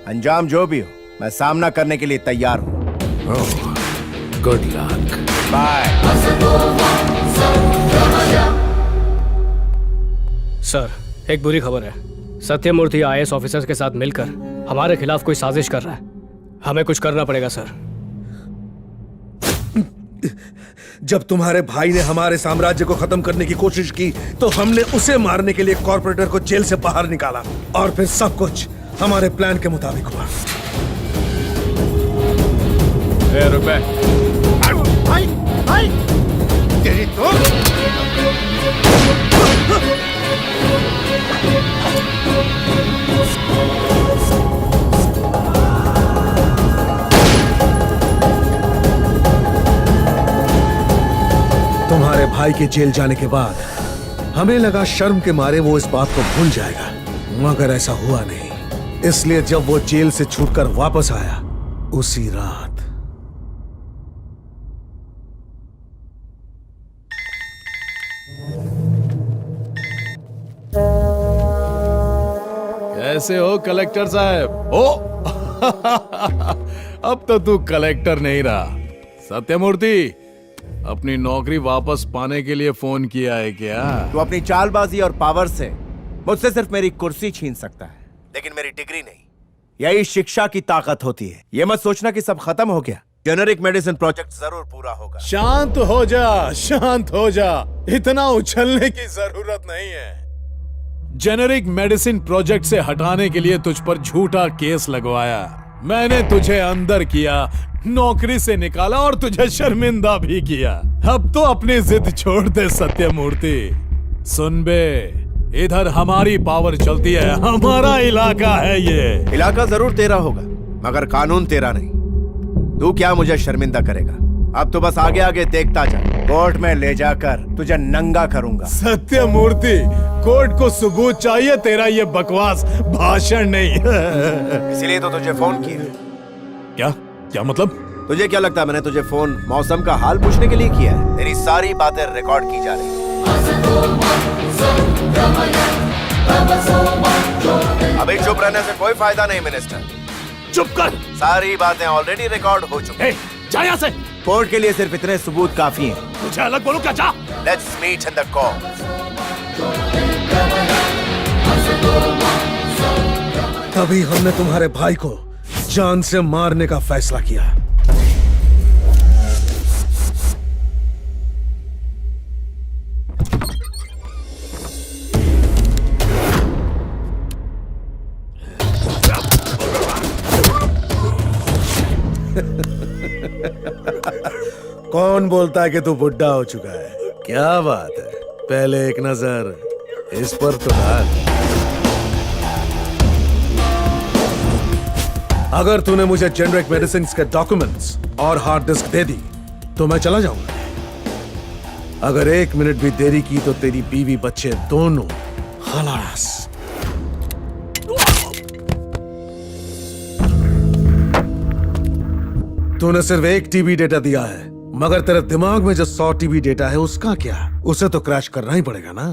K: अंजाम जो भी हो, मैं सामना करने के लिए तैयार हूँ।
R: Good luck.
K: बाय।
T: सर, एक बुरी खबर है। सत्यमूर्ति आईएएस ऑफिसर्स के साथ मिलकर हमारे खिलाफ कोई साजिश कर रहा है। हमें कुछ करना पड़ेगा सर।
N: जब तुम्हारे भाई ने हमारे साम्राज्य को खत्म करने की कोशिश की तो हमने उसे मारने के लिए कॉर्पोरेटर को जेल से बाहर निकाला, और फिर सब कुछ हमारे प्लान के मुताबिक हुआ।
A: रुपए
K: भाई, भाई, तेरी तो
N: तुम्हारे भाई के जेल जाने के बाद हमें लगा शर्म के मारे वो इस बात को भूल जाएगा, मगर ऐसा हुआ नहीं। इसलिए जब वो जेल से छूटकर वापस आया, उसी रात
A: कैसे हो कलेक्टर साहब? ओ अब तो तू कलेक्टर नहीं रहा। सत्यमूर्ति, अपनी नौकरी वापस पाने के लिए फोन किया है क्या?
K: तू अपनी चालबाजी और पावर से मुझसे सिर्फ मेरी कुर्सी छीन सकता है, लेकिन मेरी डिग्री नहीं। यही शिक्षा की ताकत होती है। ये मत सोचना कि सब खत्म हो गया। जेनेरिक मेडिसिन प्रोजेक्ट जरूर पूरा होगा।
A: शांत हो जा, शांत हो जा। इतना उछलने की जरूरत नहीं है। जेनेरिक मेडिसिन प्रोजेक्ट से हटाने के लिए तुझ पर झूठा केस लगवाया। मैंने तुझे अंदर किया, नौकरी से निकाला और तुझे शर्मिंदा भी किया। अब तो अपनी जिद छोड़ दे सत्यमूर्ति। सुन बे, इधर हमारी पावर चलती है, हमारा इलाका है ये।
K: इलाका जरूर तेरा होगा, मगर कानून तेरा नहीं। तू क्या मुझे शर्मिंदा करेगा? अब तो बस आगे आगे देखता जा। कोर्ट में ले जाकर तुझे नंगा करूंगा।
A: सत्यमूर्ति, कोर्ट को सबूत चाहिए, तेरा ये बकवास भाषण नहीं।
K: इसीलिए तो तुझे फोन किया।
A: क्या क्या मतलब?
K: तुझे क्या लगता है मैंने तुझे फोन मौसम का हाल पूछने के लिए किया है? तेरी सारी बातें रिकॉर्ड की जा रही हैं। अभी चुप रहने से कोई फायदा नहीं मिनिस्टर।
A: चुप कर।
K: सारी बातें ऑलरेडी रिकॉर्ड हो चुकी हैं।
A: जा यहाँ से।
K: कोर्ट के लिए सिर्फ इतने सबूत काफी हैं।
A: मुझे अलग बोलो क्या? जा।
K: Let's meet in the court.
N: तभी हमने तुम्हारे भाई को जान से मारने का फैसला किया। कौन बोलता है कि तू बुढ़ा हो चुका है? क्या बात है, पहले एक नजर इस पर तो डाल। अगर तूने मुझे जेनेरिक मेडिसिन के डॉक्यूमेंट्स और हार्ड डिस्क दे दी तो मैं चला जाऊंगा। अगर 1 मिनट भी देरी की तो तेरी बीवी बच्चे दोनों खलास। तूने सिर्फ 1 टीबी डेटा दिया है, मगर तेरे दिमाग में जो 100 टीबी डेटा है उसका क्या? उसे तो क्रैश करना ही पड़ेगा ना।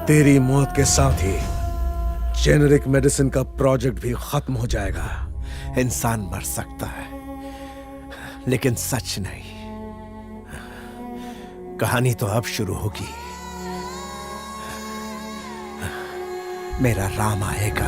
N: तेरी मौत के साथ ही जेनेरिक मेडिसिन का प्रोजेक्ट भी खत्म हो जाएगा।
K: इंसान मर सकता है, लेकिन सच नहीं। कहानी तो अब शुरू होगी। मेरा राम आएगा।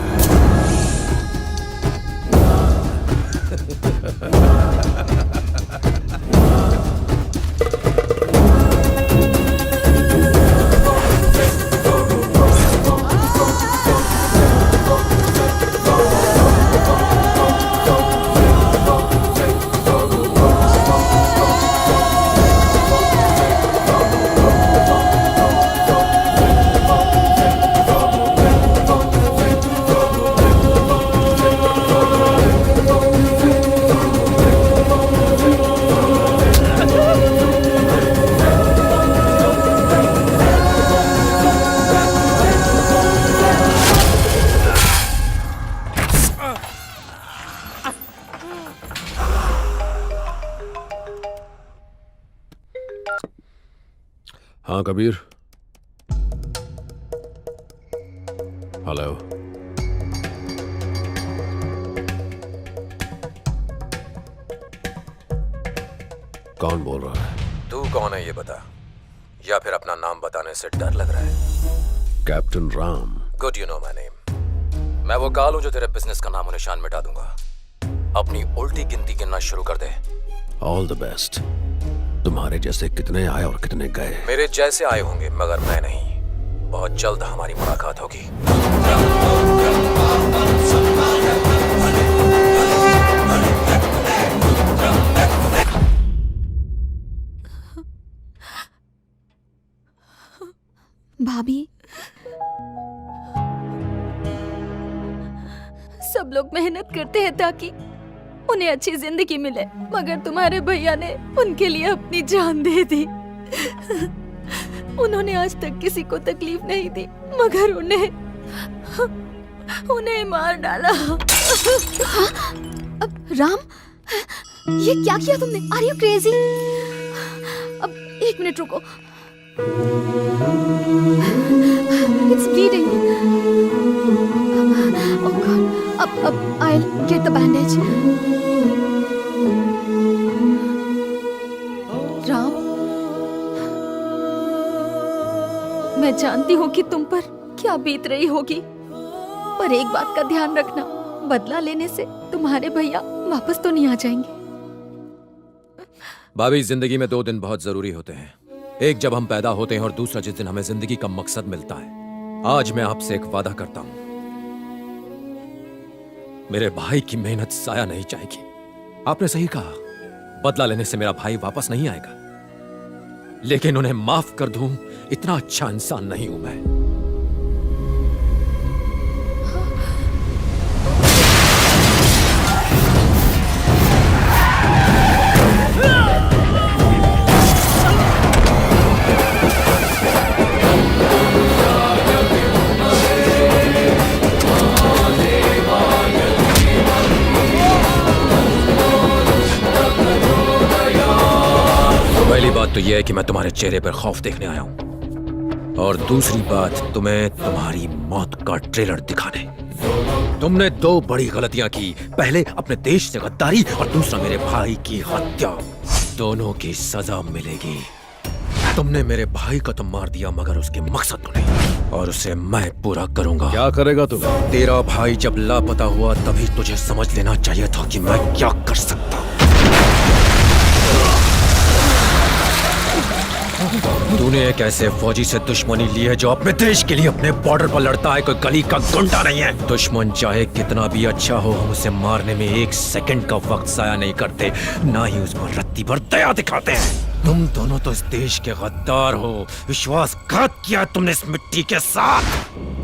R: हाँ कबीर। हेलो। कौन बोल रहा है?
C: तू कौन है ये बता, या फिर अपना नाम बताने से डर लग रहा है?
R: Captain Ram.
C: Good, you know my name. मैं वो काल हूं जो तेरे बिजनेस का नामो निशान मिटा दूंगा। अपनी उल्टी गिनती गिनना शुरू कर दे।
R: All the best. तुम्हारे जैसे कितने आए और कितने गए?
C: मेरे जैसे आए होंगे, मगर मैं नहीं। बहुत जल्द हमारी मुलाकात होगी।
F: भाभी, सब लोग मेहनत करते हैं ताकि उन्हें अच्छी जिंदगी मिले, मगर तुम्हारे भैया ने उनके लिए अपनी जान दे दी। उन्होंने आज तक किसी को तकलीफ नहीं दी, मगर उन्हें मार डाला। राम, ये क्या किया तुमने? Are you crazy? अब 1 मिनट रुको। It's bleeding. ओह गॉड, अब I will get the bandage. Ram, मैं जानती हूँ कि तुम पर क्या बीत रही होगी, पर एक बात का ध्यान रखना, बदला लेने से तुम्हारे भैया वापस तो नहीं आ जाएंगे।
C: भाभी, जिंदगी में 2 दिन बहुत जरूरी होते हैं। एक जब हम पैदा होते हैं और दूसरा जिस दिन हमें जिंदगी का मकसद मिलता है। आज मैं आपसे एक वादा करता हूं, मेरे भाई की मेहनत जाया नहीं जाएगी। आपने सही कहा, बदला लेने से मेरा भाई वापस नहीं आएगा, लेकिन उन्हें माफ कर दूं, इतना अच्छा इंसान नहीं हूं मैं। पहली बात तो यह है कि मैं तुम्हारे चेहरे पर खौफ देखने आया हूं, और दूसरी बात तुम्हें तुम्हारी मौत का ट्रेलर दिखाने। तुमने 2 बड़ी गलतियां की, पहले अपने देश से गद्दारी और दूसरा मेरे भाई की हत्या। दोनों की सजा मिलेगी। तुमने मेरे भाई को तो मार दिया, मगर उसके मकसद को नहीं, और उसे मैं पूरा करूंगा।
R: क्या करेगा तू?
C: तेरा भाई जब लापता हुआ तभी तुझे समझ लेना चाहिए था कि मैं क्या कर सकता हूं। तूने एक ऐसे फौजी से दुश्मनी ली है जो अपने देश के लिए अपने बॉर्डर पर लड़ता है, कोई गली का गुंडा नहीं है। दुश्मन चाहे कितना भी अच्छा हो, हम उसे मारने में 1 सेकंड का वक्त जाया नहीं करते, ना ही उस पर रत्ती भर दया दिखाते हैं। तुम दोनों तो इस देश के गद्दार हो, विश्वासघात किया तुमने इस मिट्टी के साथ।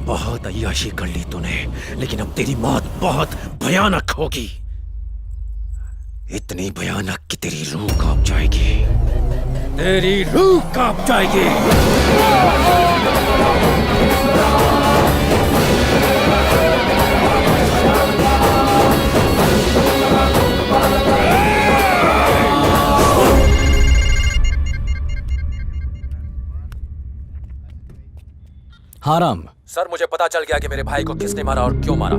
C: बहुत अय्याशी कर ली तूने, लेकिन अब तेरी मौत बहुत भयानक होगी, इतनी भयानक कि तेरी रूह कांप जाएगी, तेरी रूह कांप जाएगी।
O: हाँ राम।
C: सर, मुझे पता चल गया कि मेरे भाई को किसने मारा और क्यों मारा।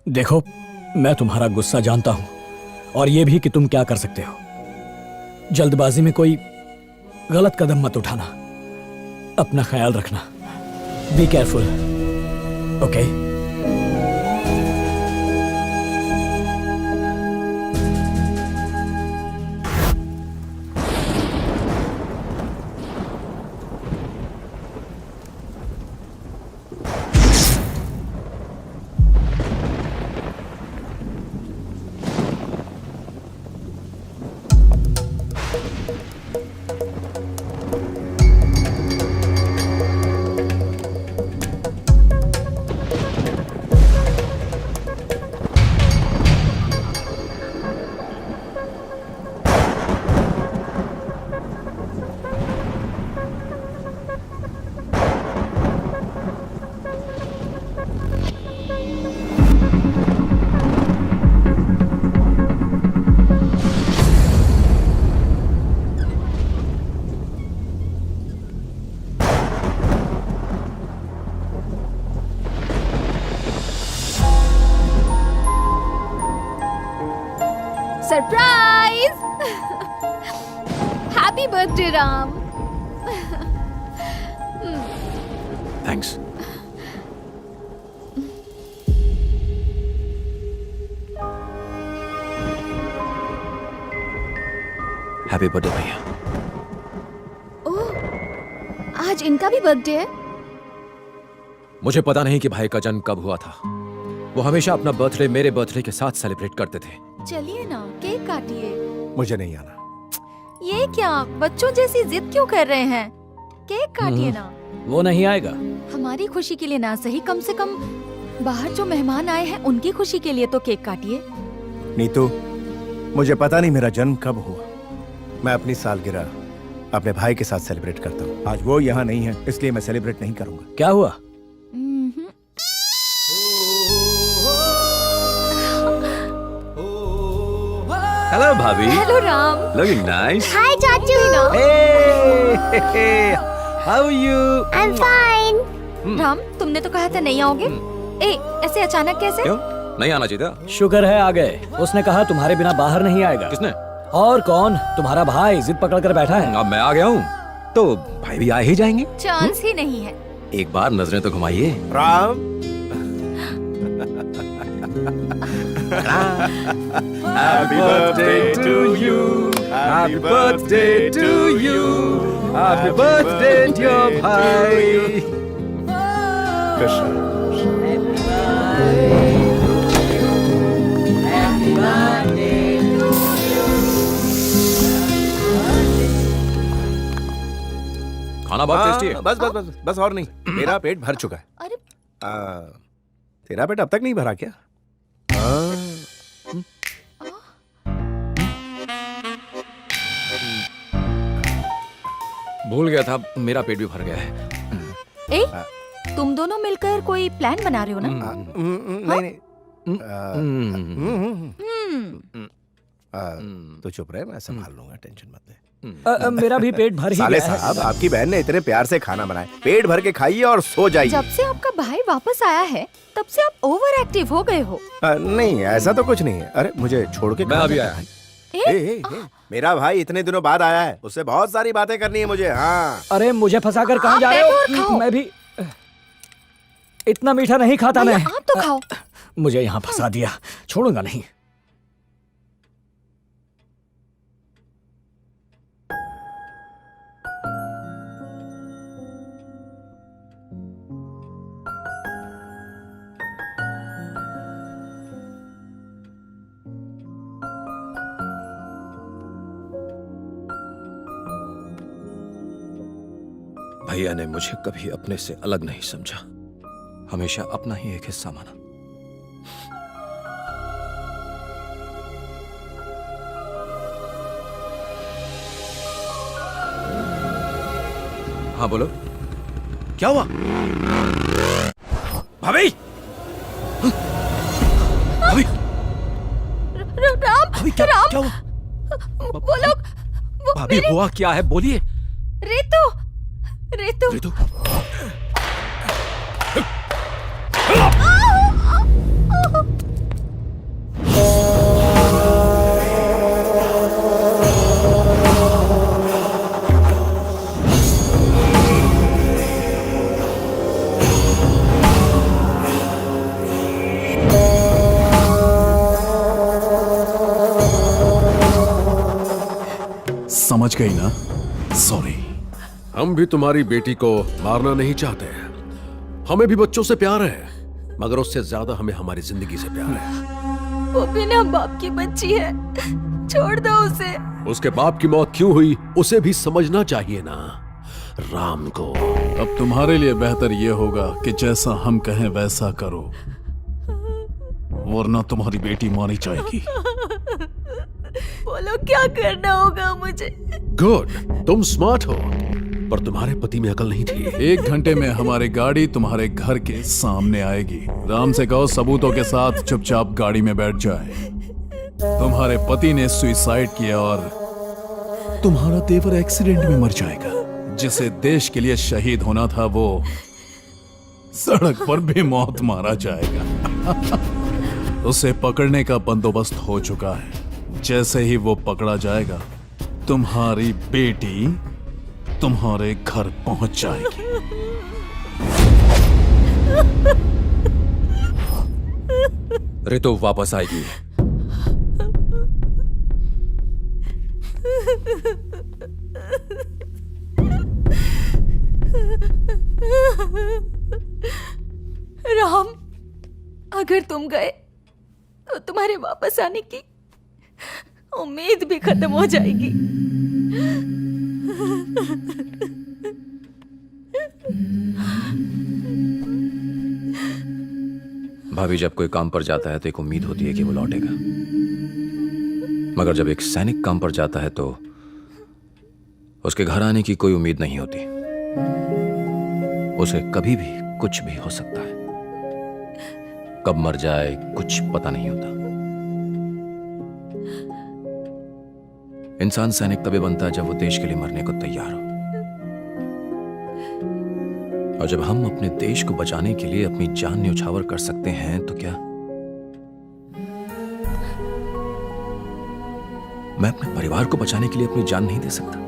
O: देखो, मैं तुम्हारा गुस्सा जानता हूं, और यह भी कि तुम क्या कर सकते हो। जल्दबाजी में कोई गलत कदम मत उठाना। अपना ख्याल रखना। Be careful, okay?
F: Surprise! Happy birthday Ram.
C: Thanks. Happy birthday भैया।
F: ओह, आज इनका भी बर्थडे है?
C: मुझे पता नहीं कि भाई का जन्म कब हुआ था। वो हमेशा अपना बर्थडे मेरे बर्थडे के साथ सेलिब्रेट करते थे।
F: चलिए ना, केक काटिए।
K: मुझे नहीं आना।
F: ये क्या, बच्चों जैसी जिद क्यों कर रहे हैं? केक काटिए ना।
O: वो नहीं आएगा।
G: हमारी खुशी के लिए ना सही, कम से कम बाहर जो मेहमान आए हैं उनकी खुशी के लिए तो केक काटिए।
K: नीतू, मुझे पता नहीं मेरा जन्म कब हुआ। मैं अपनी सालगिरह अपने भाई के साथ सेलिब्रेट करता हूँ। आज वो यहाँ नहीं है, इसलिए मैं सेलिब्रेट नहीं करूंगा।
O: क्या हुआ?
R: हेलो भाभी।
F: Hello Ram.
R: Looking nice.
P: Hi चाचू।
O: How are you?
P: I am fine.
G: Ram, तुमने तो कहा था नहीं आओगे। ऐसे अचानक कैसे?
C: क्यों नहीं आना चाहिए था?
O: शुक्र है आ गए। उसने कहा तुम्हारे बिना बाहर नहीं आएगा।
C: किसने?
O: और कौन? तुम्हारा भाई जिद पकड़ कर बैठा है।
C: अब मैं आ गया हूँ तो भाई भी आ ही जाएंगे।
G: चांस ही नहीं है।
C: एक बार नजरें तो घुमाइए।
K: Ram.
R: Happy birthday to you. Happy birthday to you. Happy birthday dear भाई।
C: खाना बहुत टेस्टी है।
K: बस बस बस बस और नहीं, मेरा पेट भर चुका है।
G: अरे
K: तेरा पेट अब तक नहीं भरा क्या?
C: भूल गया था, मेरा पेट भी भर गया है।
G: तुम दोनों मिलकर कोई प्लान बना रहे हो ना?
K: नहीं नहीं। तो चुप रहे, मैं संभाल लूंगा, टेंशन मत ले।
O: मेरा भी पेट भर ही
K: साले
O: गया है।
K: साहब, आपकी बहन ने इतने प्यार से खाना बनाया, पेट भर के खाइए और सो जाइए।
G: जब से आपका भाई वापस आया है तब से आप ओवर एक्टिव हो गए हो।
K: नहीं, ऐसा तो कुछ नहीं है। अरे मुझे छोड़ के
C: मैं अभी आया।
K: मेरा भाई इतने दिनों बाद आया है, उससे बहुत सारी बातें करनी है मुझे। हाँ।
O: अरे मुझे फंसा कर कहाँ जा रहे हो? मैं भी इतना मीठा नहीं खाता मैं।
G: आप तो खाओ।
O: मुझे यहाँ फंसा दिया, छोड़ूंगा नहीं।
C: भैया ने मुझे कभी अपने से अलग नहीं समझा, हमेशा अपना ही एक हिस्सा माना। हाँ बोलो, क्या हुआ? भाभी! भाभी!
G: राम!
C: भाभी क्या
G: राम!
C: क्या हुआ?
G: वो लोग
C: भाभी हुआ क्या है, बोलिए।
G: रितु! रितु!
C: रितु!
A: समझ गई ना? सॉरी।
R: हम भी तुम्हारी बेटी को मारना नहीं चाहते। हमें भी बच्चों से प्यार है, मगर उससे ज्यादा हमें हमारी जिंदगी से प्यार है।
G: वो बिना बाप की बच्ची है, छोड़ दो उसे।
R: उसके बाप की मौत क्यों हुई उसे भी समझना चाहिए ना राम को।
A: अब तुम्हारे लिए बेहतर ये होगा कि जैसा हम कहें वैसा करो, वरना तुम्हारी बेटी मारी जाएगी।
G: बोलो क्या करना होगा मुझे?
R: गुड, तुम स्मार्ट हो, पर तुम्हारे पति में अकल नहीं थी।
A: 1 घंटे में हमारी गाड़ी तुम्हारे घर के सामने आएगी। राम से कहो सबूतों के साथ चुपचाप गाड़ी में बैठ जाए। तुम्हारे पति ने सुसाइड किया और तुम्हारा देवर एक्सीडेंट में मर जाएगा। जिसे देश के लिए शहीद होना था वो सड़क पर भी मौत मारा जाएगा। उसे पकड़ने का बंदोबस्त हो चुका है। जैसे ही वो पकड़ा जाएगा, तुम्हारी बेटी तुम्हारे घर पहुंच जाएगी।
C: रितु वापस आएगी।
G: राम, अगर तुम गए तो तुम्हारे वापस आने की उम्मीद भी खत्म हो जाएगी।
C: भाभी, जब कोई काम पर जाता है तो एक उम्मीद होती है कि वो लौटेगा, मगर जब एक सैनिक काम पर जाता है तो उसके घर आने की कोई उम्मीद नहीं होती। उसे कभी भी कुछ भी हो सकता है, कब मर जाए कुछ पता नहीं होता। इंसान सैनिक तभी बनता है जब वो देश के लिए मरने को तैयार हो, और जब हम अपने देश को बचाने के लिए अपनी जान न्यौछावर कर सकते हैं तो क्या मैं अपने परिवार को बचाने के लिए अपनी जान नहीं दे सकता?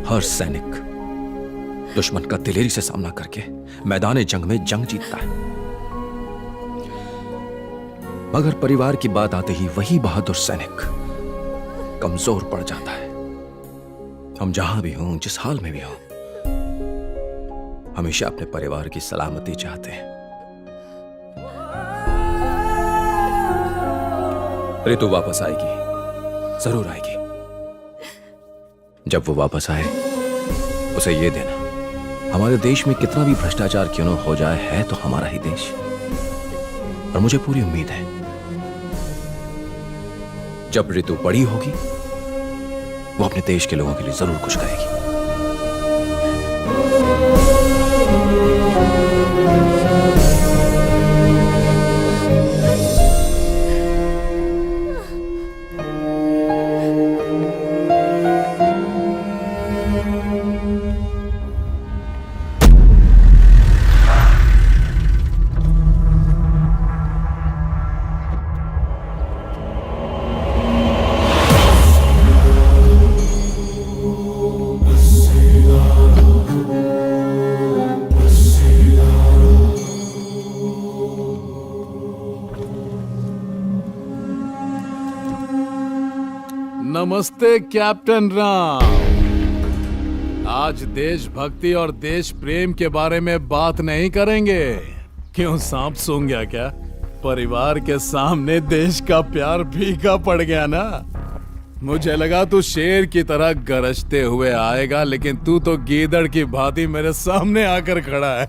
C: हर सैनिक दुश्मन का दिलेरी से सामना करके मैदान जंग में जंग जीतता है, मगर परिवार की बात आते ही वही बहादुर सैनिक कमजोर पड़ जाता है। हम जहां भी हों, जिस हाल में भी हों, हमेशा अपने परिवार की सलामती चाहते हैं। ऋतु वापस आएगी, जरूर आएगी। जब वो वापस आए उसे ये देना, हमारे देश में कितना भी भ्रष्टाचार क्यों न हो जाए, है तो हमारा ही देश, और मुझे पूरी उम्मीद है जब ऋतु बड़ी होगी वो अपने देश के लोगों के लिए जरूर कुछ करेगी।
A: नमस्ते कैप्टन राम। आज देशभक्ति और देश प्रेम के बारे में बात नहीं करेंगे। क्यों, सांप सूंघ गया क्या? परिवार के सामने देश का प्यार फीका पड़ गया ना। मुझे लगा तू शेर की तरह गरजते हुए आएगा, लेकिन तू तो गीदड़ की भांति मेरे सामने आकर खड़ा है।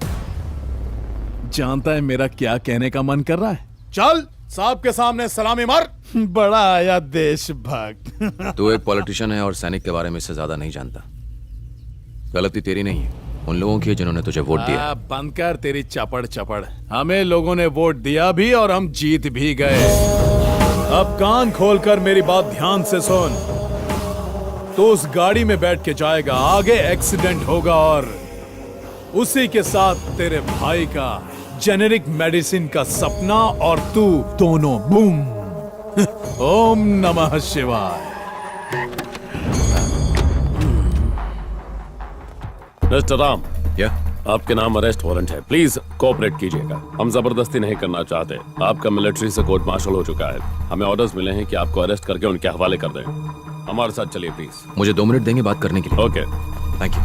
A: जानता है मेरा क्या कहने का मन कर रहा है? चल साहब के सामने सलामी मार। बड़ा आया देशभक्त।
C: तू एक पॉलिटिशियन है और सैनिक के बारे में इससे ज्यादा नहीं जानता। गलती तेरी नहीं है, उन लोगों की है जिन्होंने तुझे वोट दिया।
A: बंद कर तेरी चपड़ चपड़। हमें लोगों ने वोट दिया भी और हम जीत भी गए। अब कान खोलकर मेरी बात ध्यान से सुन। तो उस गाड़ी में बैठ के जाएगा, आगे एक्सीडेंट होगा और उसी के साथ तेरे भाई का जेनेरिक मेडिसिन का सपना, और तू दोनों बूम। ओम नमः शिवाय।
L: मिस्टर राम,
C: क्या
L: आपके नाम अरेस्ट वारंट है, प्लीज कोऑपरेट कीजिएगा। हम जबरदस्ती नहीं करना चाहते। आपका मिलिट्री से कोर्ट मार्शल हो चुका है। हमें ऑर्डर्स मिले हैं कि आपको अरेस्ट करके उनके हवाले कर दें। हमारे साथ चलिए प्लीज।
C: मुझे 2 मिनट देंगे बात करने के लिए?
L: Okay,
C: thank you.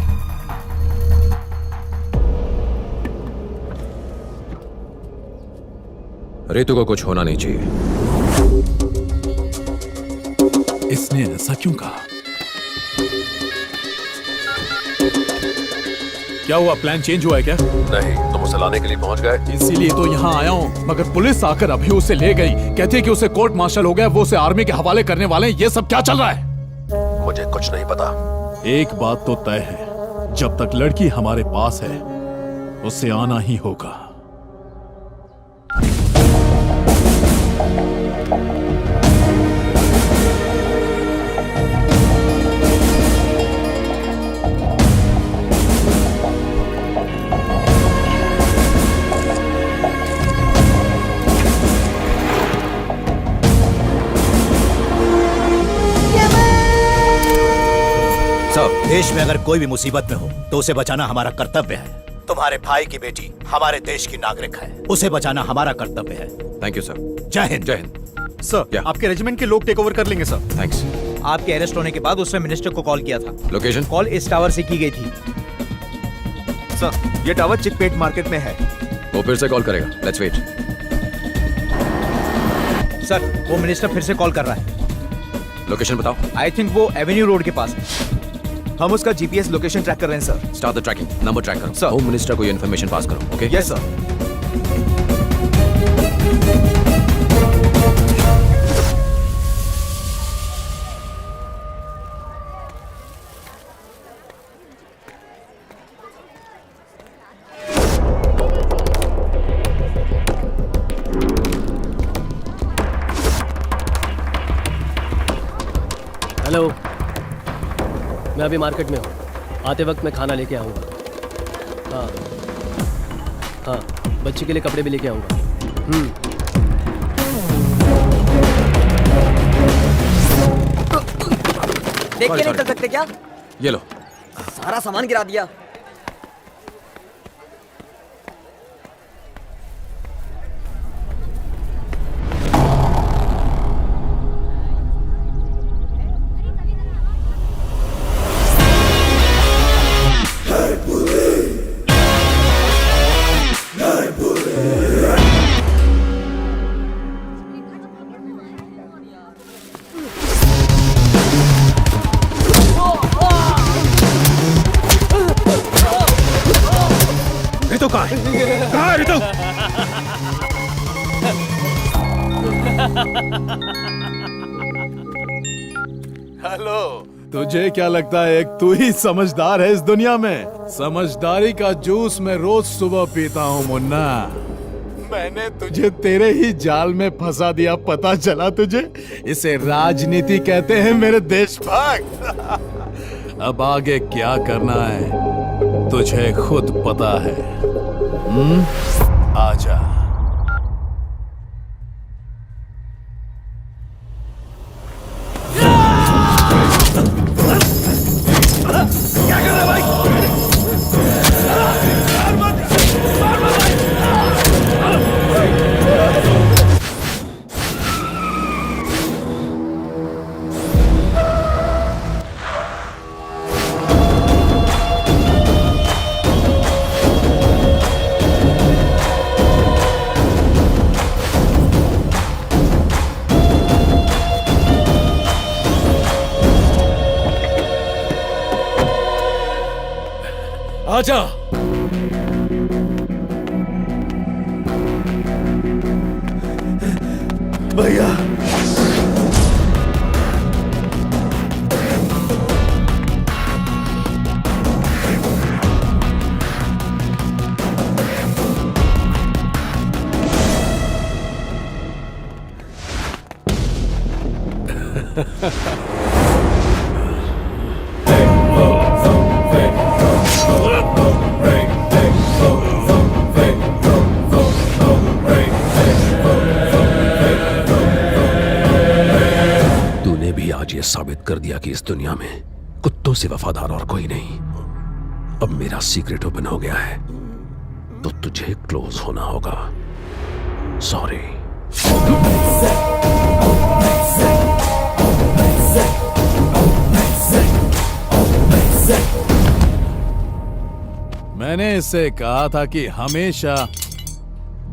C: ऋतु को कुछ होना नहीं चाहिए।
A: इसने ऐसा क्यों कहा? क्या हुआ, प्लान चेंज हुआ है क्या?
R: नहीं, तुम उसे लाने के लिए पहुंच गए?
A: इसीलिए तो यहाँ आया हूँ, मगर पुलिस आकर अभी उसे ले गई। कहती है कि उसे कोर्ट मार्शल हो गया, वो उसे आर्मी के हवाले करने वाले हैं। ये सब क्या चल रहा है?
R: मुझे कुछ नहीं पता।
A: एक बात तो तय है, जब तक लड़की हमारे पास है उसे आना ही होगा।
B: देश में अगर कोई भी मुसीबत में हो तो उसे बचाना हमारा कर्तव्य है। तुम्हारे भाई की बेटी हमारे देश की नागरिक है, उसे बचाना हमारा कर्तव्य है।
C: Thank you sir.
B: जय हिंद।
C: जय हिंद।
U: सर, आपके रेजिमेंट के लोग टेक ओवर कर लेंगे सर।
C: थैंक्स।
U: आपके अरेस्ट होने के बाद उसने मिनिस्टर को कॉल किया था।
C: लोकेशन?
U: कॉल इस टावर से की गई थी। सर, ये टावर चिकपेट मार्केट में है।
C: वो फिर से कॉल करेगा। Let's wait.
U: सर, वो मिनिस्टर फिर से कॉल कर रहा है।
C: लोकेशन बताओ।
U: आई थिंक वो एवेन्यू रोड के पास है। हम उसका जीपीएस लोकेशन ट्रैक कर रहे हैं sir.
C: Start the tracking. Number track करो। होम मिनिस्टर को ये इन्फॉर्मेशन पास करो। ओके?
U: Yes sir.
T: हेलो, मैं अभी मार्केट में हूँ। आते वक्त मैं खाना लेके आऊँगा। हाँ हाँ, बच्ची के लिए कपड़े भी लेके आऊँगा।
I: देख के नहीं चल सकते क्या?
C: ये लो।
I: सारा सामान गिरा दिया।
R: रितु कहाँ है रितु?
A: हेलो, तुझे क्या लगता है एक तू ही समझदार है इस दुनिया में? समझदारी का जूस मैं रोज सुबह पीता हूँ मुन्ना। मैंने तुझे तेरे ही जाल में फंसा दिया, पता चला तुझे? इसे राजनीति कहते हैं मेरे देशभक्त। अब आगे क्या करना है तुझे खुद पता है। आजा।
R: क्या कर रहे हो भाई?
A: आजा।
N: भैया
R: तूने भी आज ये साबित कर दिया कि इस दुनिया में कुत्तों से वफादार और कोई नहीं। अब मेरा सीक्रेट ओपन हो गया है तो तुझे क्लोज होना होगा। सॉरी।
A: मैंने इससे कहा था कि हमेशा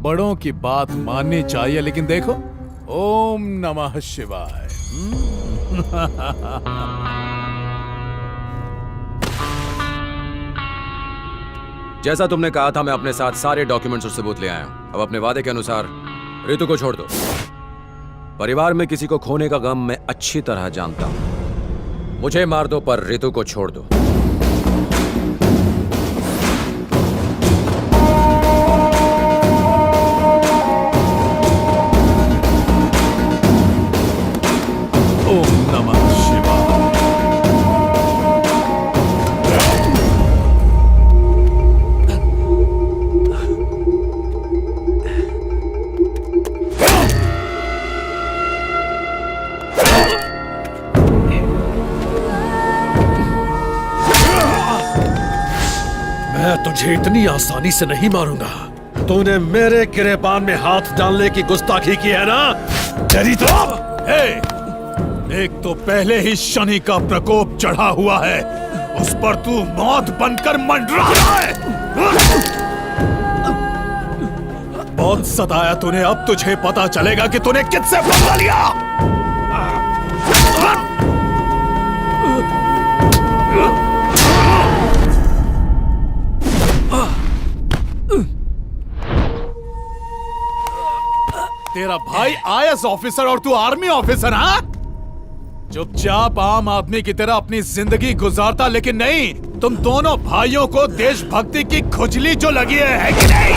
A: बड़ों की बात माननी चाहिए, लेकिन देखो, ओम नमः शिवाय।
C: जैसा तुमने कहा था, मैं अपने साथ सारे डॉक्यूमेंट्स और सबूत ले आया हूं। अब अपने वादे के अनुसार रितु को छोड़ दो। परिवार में किसी को खोने का गम मैं अच्छी तरह जानता हूं। मुझे मार दो पर रितु को छोड़ दो।
A: ओम नमः शिवाय।
R: मैं तुझे इतनी आसानी से नहीं मारूंगा। तूने मेरे गिरेबान में हाथ डालने की गुस्ताखी की है ना? तेरी तो
A: एक तो पहले ही शनि का प्रकोप चढ़ा हुआ है, उस पर तू मौत बनकर मंडरा रहा है। बहुत सताया तूने, अब तुझे पता चलेगा कि तूने किससे बदला लिया। तेरा भाई आईएएस ऑफिसर और तू आर्मी ऑफिसर, हाँ? चुपचाप आम आदमी की तरह अपनी जिंदगी गुजारता, लेकिन नहीं, तुम दोनों भाइयों को देशभक्ति की खुजली जो लगी है कि नहीं?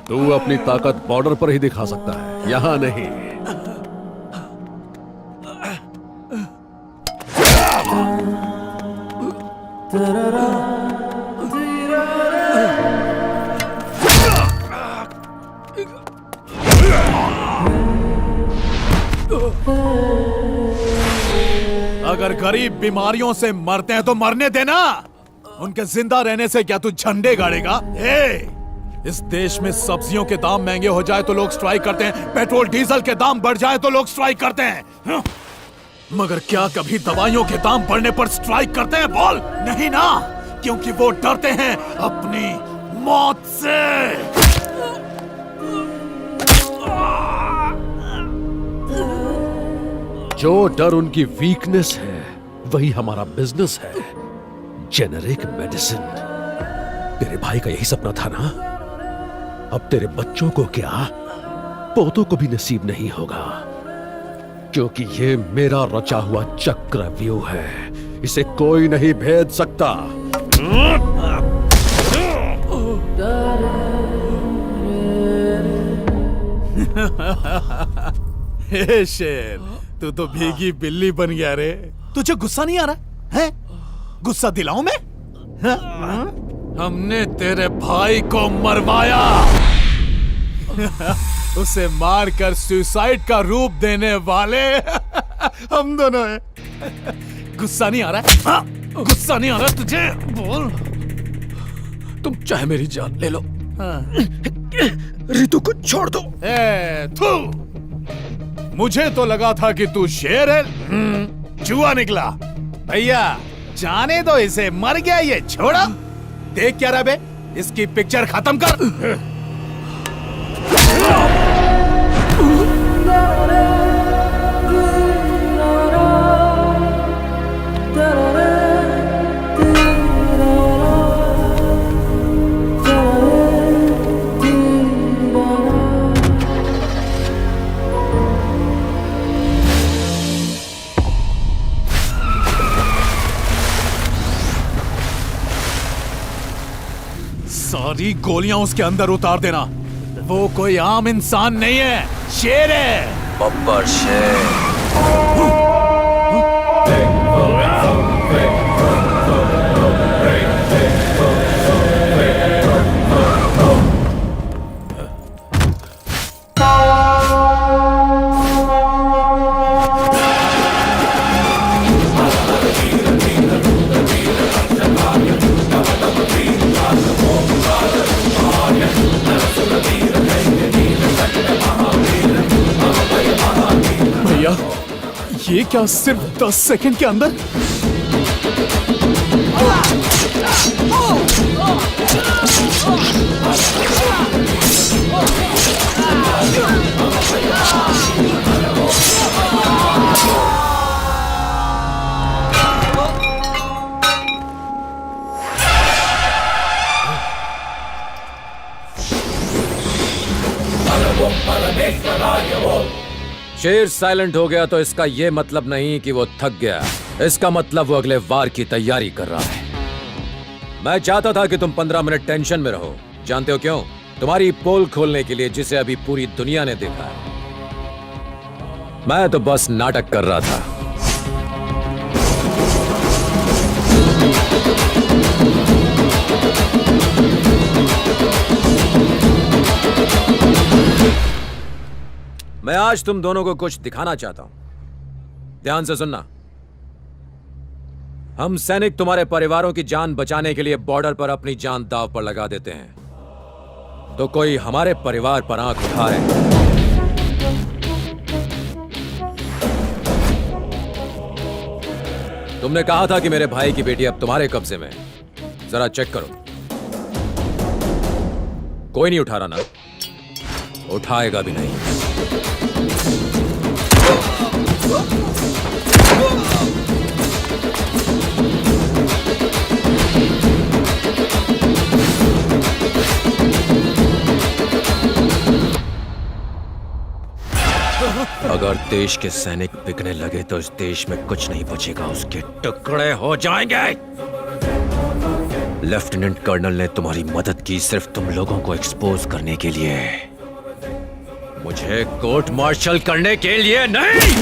R: तू अपनी ताकत बॉर्डर पर ही दिखा सकता है, यहां नहीं।
A: अगर गरीब बीमारियों से मरते हैं तो मरने देना, उनके जिंदा रहने से क्या तू झंडे गाड़ेगा? इस देश में सब्जियों के दाम महंगे हो जाए तो लोग स्ट्राइक करते हैं, पेट्रोल डीजल के दाम बढ़ जाए तो लोग स्ट्राइक करते हैं, मगर क्या कभी दवाइयों के दाम बढ़ने पर स्ट्राइक करते हैं? बोल। नहीं ना, क्योंकि वो डरते हैं अपनी मौत से।
R: जो डर उनकी वीकनेस है वही हमारा बिजनेस है, जेनेरिक मेडिसिन। तेरे भाई का यही सपना था ना? अब तेरे बच्चों को क्या, पोतों को भी नसीब नहीं होगा, क्योंकि ये मेरा रचा हुआ चक्रव्यूह है, इसे कोई नहीं भेद सकता।
A: हे शेर, तू तो भीगी बिल्ली बन गया रे। तुझे गुस्सा नहीं आ रहा है? गुस्सा दिलाऊं मैं? हमने तेरे भाई को मरवाया, उसे मारकर सुसाइड का रूप देने वाले हम दोनों हैं। गुस्सा नहीं आ रहा है? हाँ? गुस्सा नहीं आ रहा तुझे? बोल।
R: तुम चाहे मेरी जान ले लो, रितु को छोड़ दो।
A: थू, मुझे तो लगा था कि तू शेर है, चूहा निकला। भैया जाने दो इसे, मर गया ये, छोड़ो। देख क्या रहा बे, इसकी पिक्चर खत्म कर। सारी गोलियां उसके अंदर उतार देना, वो कोई आम इंसान नहीं है, शेर है।
C: बब्बर शेर।
A: ये क्या सिर्फ 10 सेकंड के अंदर?
C: शेर साइलेंट हो गया तो इसका यह मतलब नहीं कि वो थक गया, इसका मतलब वो अगले वार की तैयारी कर रहा है। मैं चाहता था कि तुम 15 मिनट टेंशन में रहो। जानते हो क्यों? तुम्हारी पोल खोलने के लिए, जिसे अभी पूरी दुनिया ने देखा है। मैं तो बस नाटक कर रहा था। मैं आज तुम दोनों को कुछ दिखाना चाहता हूं, ध्यान से सुनना। हम सैनिक तुम्हारे परिवारों की जान बचाने के लिए बॉर्डर पर अपनी जान दांव पर लगा देते हैं, तो कोई हमारे परिवार पर आंख उठाए तुमने कहा था कि मेरे भाई की बेटी अब तुम्हारे कब्जे में, जरा चेक करो। कोई नहीं उठा रहा ना? उठाएगा भी नहीं। अगर देश के सैनिक बिकने लगे तो इस देश में कुछ नहीं बचेगा, उसके टुकड़े हो जाएंगे। लेफ्टिनेंट कर्नल ने तुम्हारी मदद की सिर्फ तुम लोगों को एक्सपोज करने के लिए, मुझे कोर्ट मार्शल करने के लिए नहीं।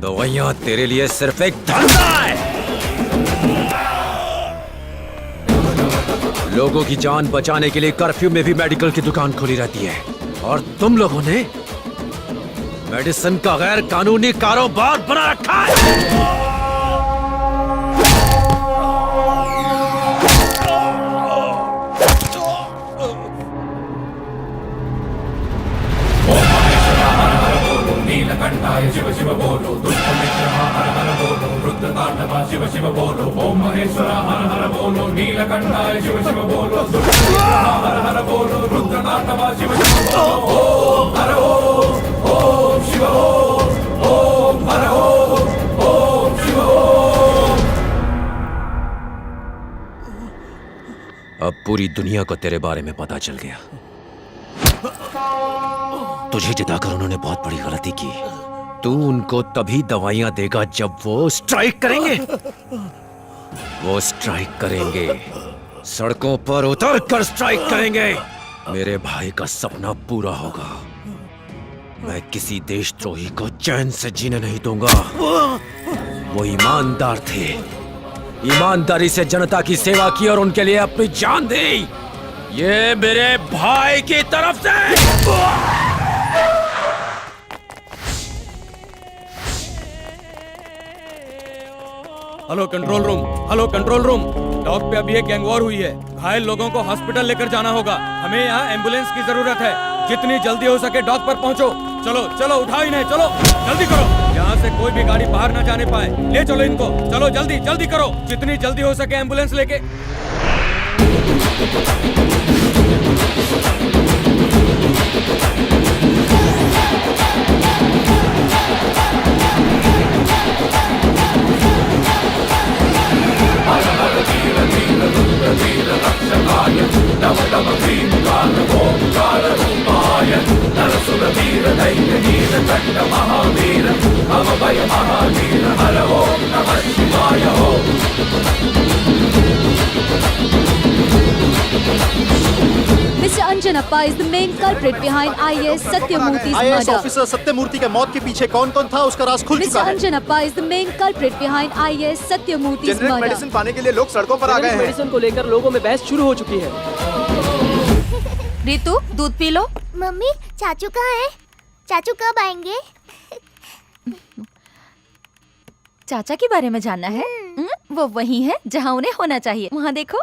C: दवाइयां तेरे लिए सिर्फ एक धंधा है। लोगों की जान बचाने के लिए कर्फ्यू में भी मेडिकल की दुकान खुली रहती है, और तुम लोगों ने मेडिसिन का गैर कानूनी कारोबार बना रखा है।
M: नीलकंठाय शिव शिव बोलो, दुष्ट मित्र हर हर बोलो, रुद्रतांडवा शिव शिव बोलो, ओम महेश्वरा हर हर बोलो, नीलकंठाय शिव शिव बोलो, दुष्ट मित्र हर हर बोलो, रुद्रतांडवा शिव शिव बोलो, ओम हर ओम शिव ओम हर ओम शिव ओम।
C: अब पूरी दुनिया को तेरे बारे में पता चल गया। तुझे जिताकर उन्होंने बहुत बड़ी गलती की। तू उनको तभी दवाइयां देगा जब वो स्ट्राइक करेंगे। वो स्ट्राइक करेंगे, सड़कों पर उतर कर स्ट्राइक करेंगे। मेरे भाई का सपना पूरा होगा। मैं किसी देशद्रोही को चैन से जीने नहीं दूंगा। वो ईमानदार थे, ईमानदारी से जनता की सेवा की और उनके लिए अपनी जान दी। ये मेरे भाई की तरफ से।
H: Hello control room, hello control room. Dock पे अभी एक गैंग वॉर हुई है। घायल लोगों को हॉस्पिटल लेकर जाना होगा। हमें यहाँ एम्बुलेंस की जरूरत है। जितनी जल्दी हो सके डॉक पर पहुँचो। चलो चलो, उठाओ इन्हें, चलो जल्दी करो। यहाँ से कोई भी गाड़ी बाहर न जाने पाए। ले चलो इनको, चलो जल्दी जल्दी करो। जितनी जल्दी हो सके एम्बुलेंस लेके।
V: Mr. Anjanappa is the main culprit behind IAS Satyamurthy's
W: IAS
V: murder.
W: Officer Satyamurthy के मौत के पीछे कौन कौन था उसका राज खुल चुका
V: Mr.
W: है।
V: Anjanappa is the main culprit behind IAS Satyamurthy's
T: generic
V: murder.
T: Medicine पाने के लिए लोग सड़कों पर आ गए हैं। मेडिसिन को लेकर लोगों में बहस शुरू हो चुकी है।
F: रितु, दूध पी लो।
P: मम्मी, चाचू कहाँ है? चाचू कब आएंगे?
G: चाचा के बारे में जानना है? वो वही है जहाँ उन्हें होना चाहिए। वहाँ देखो।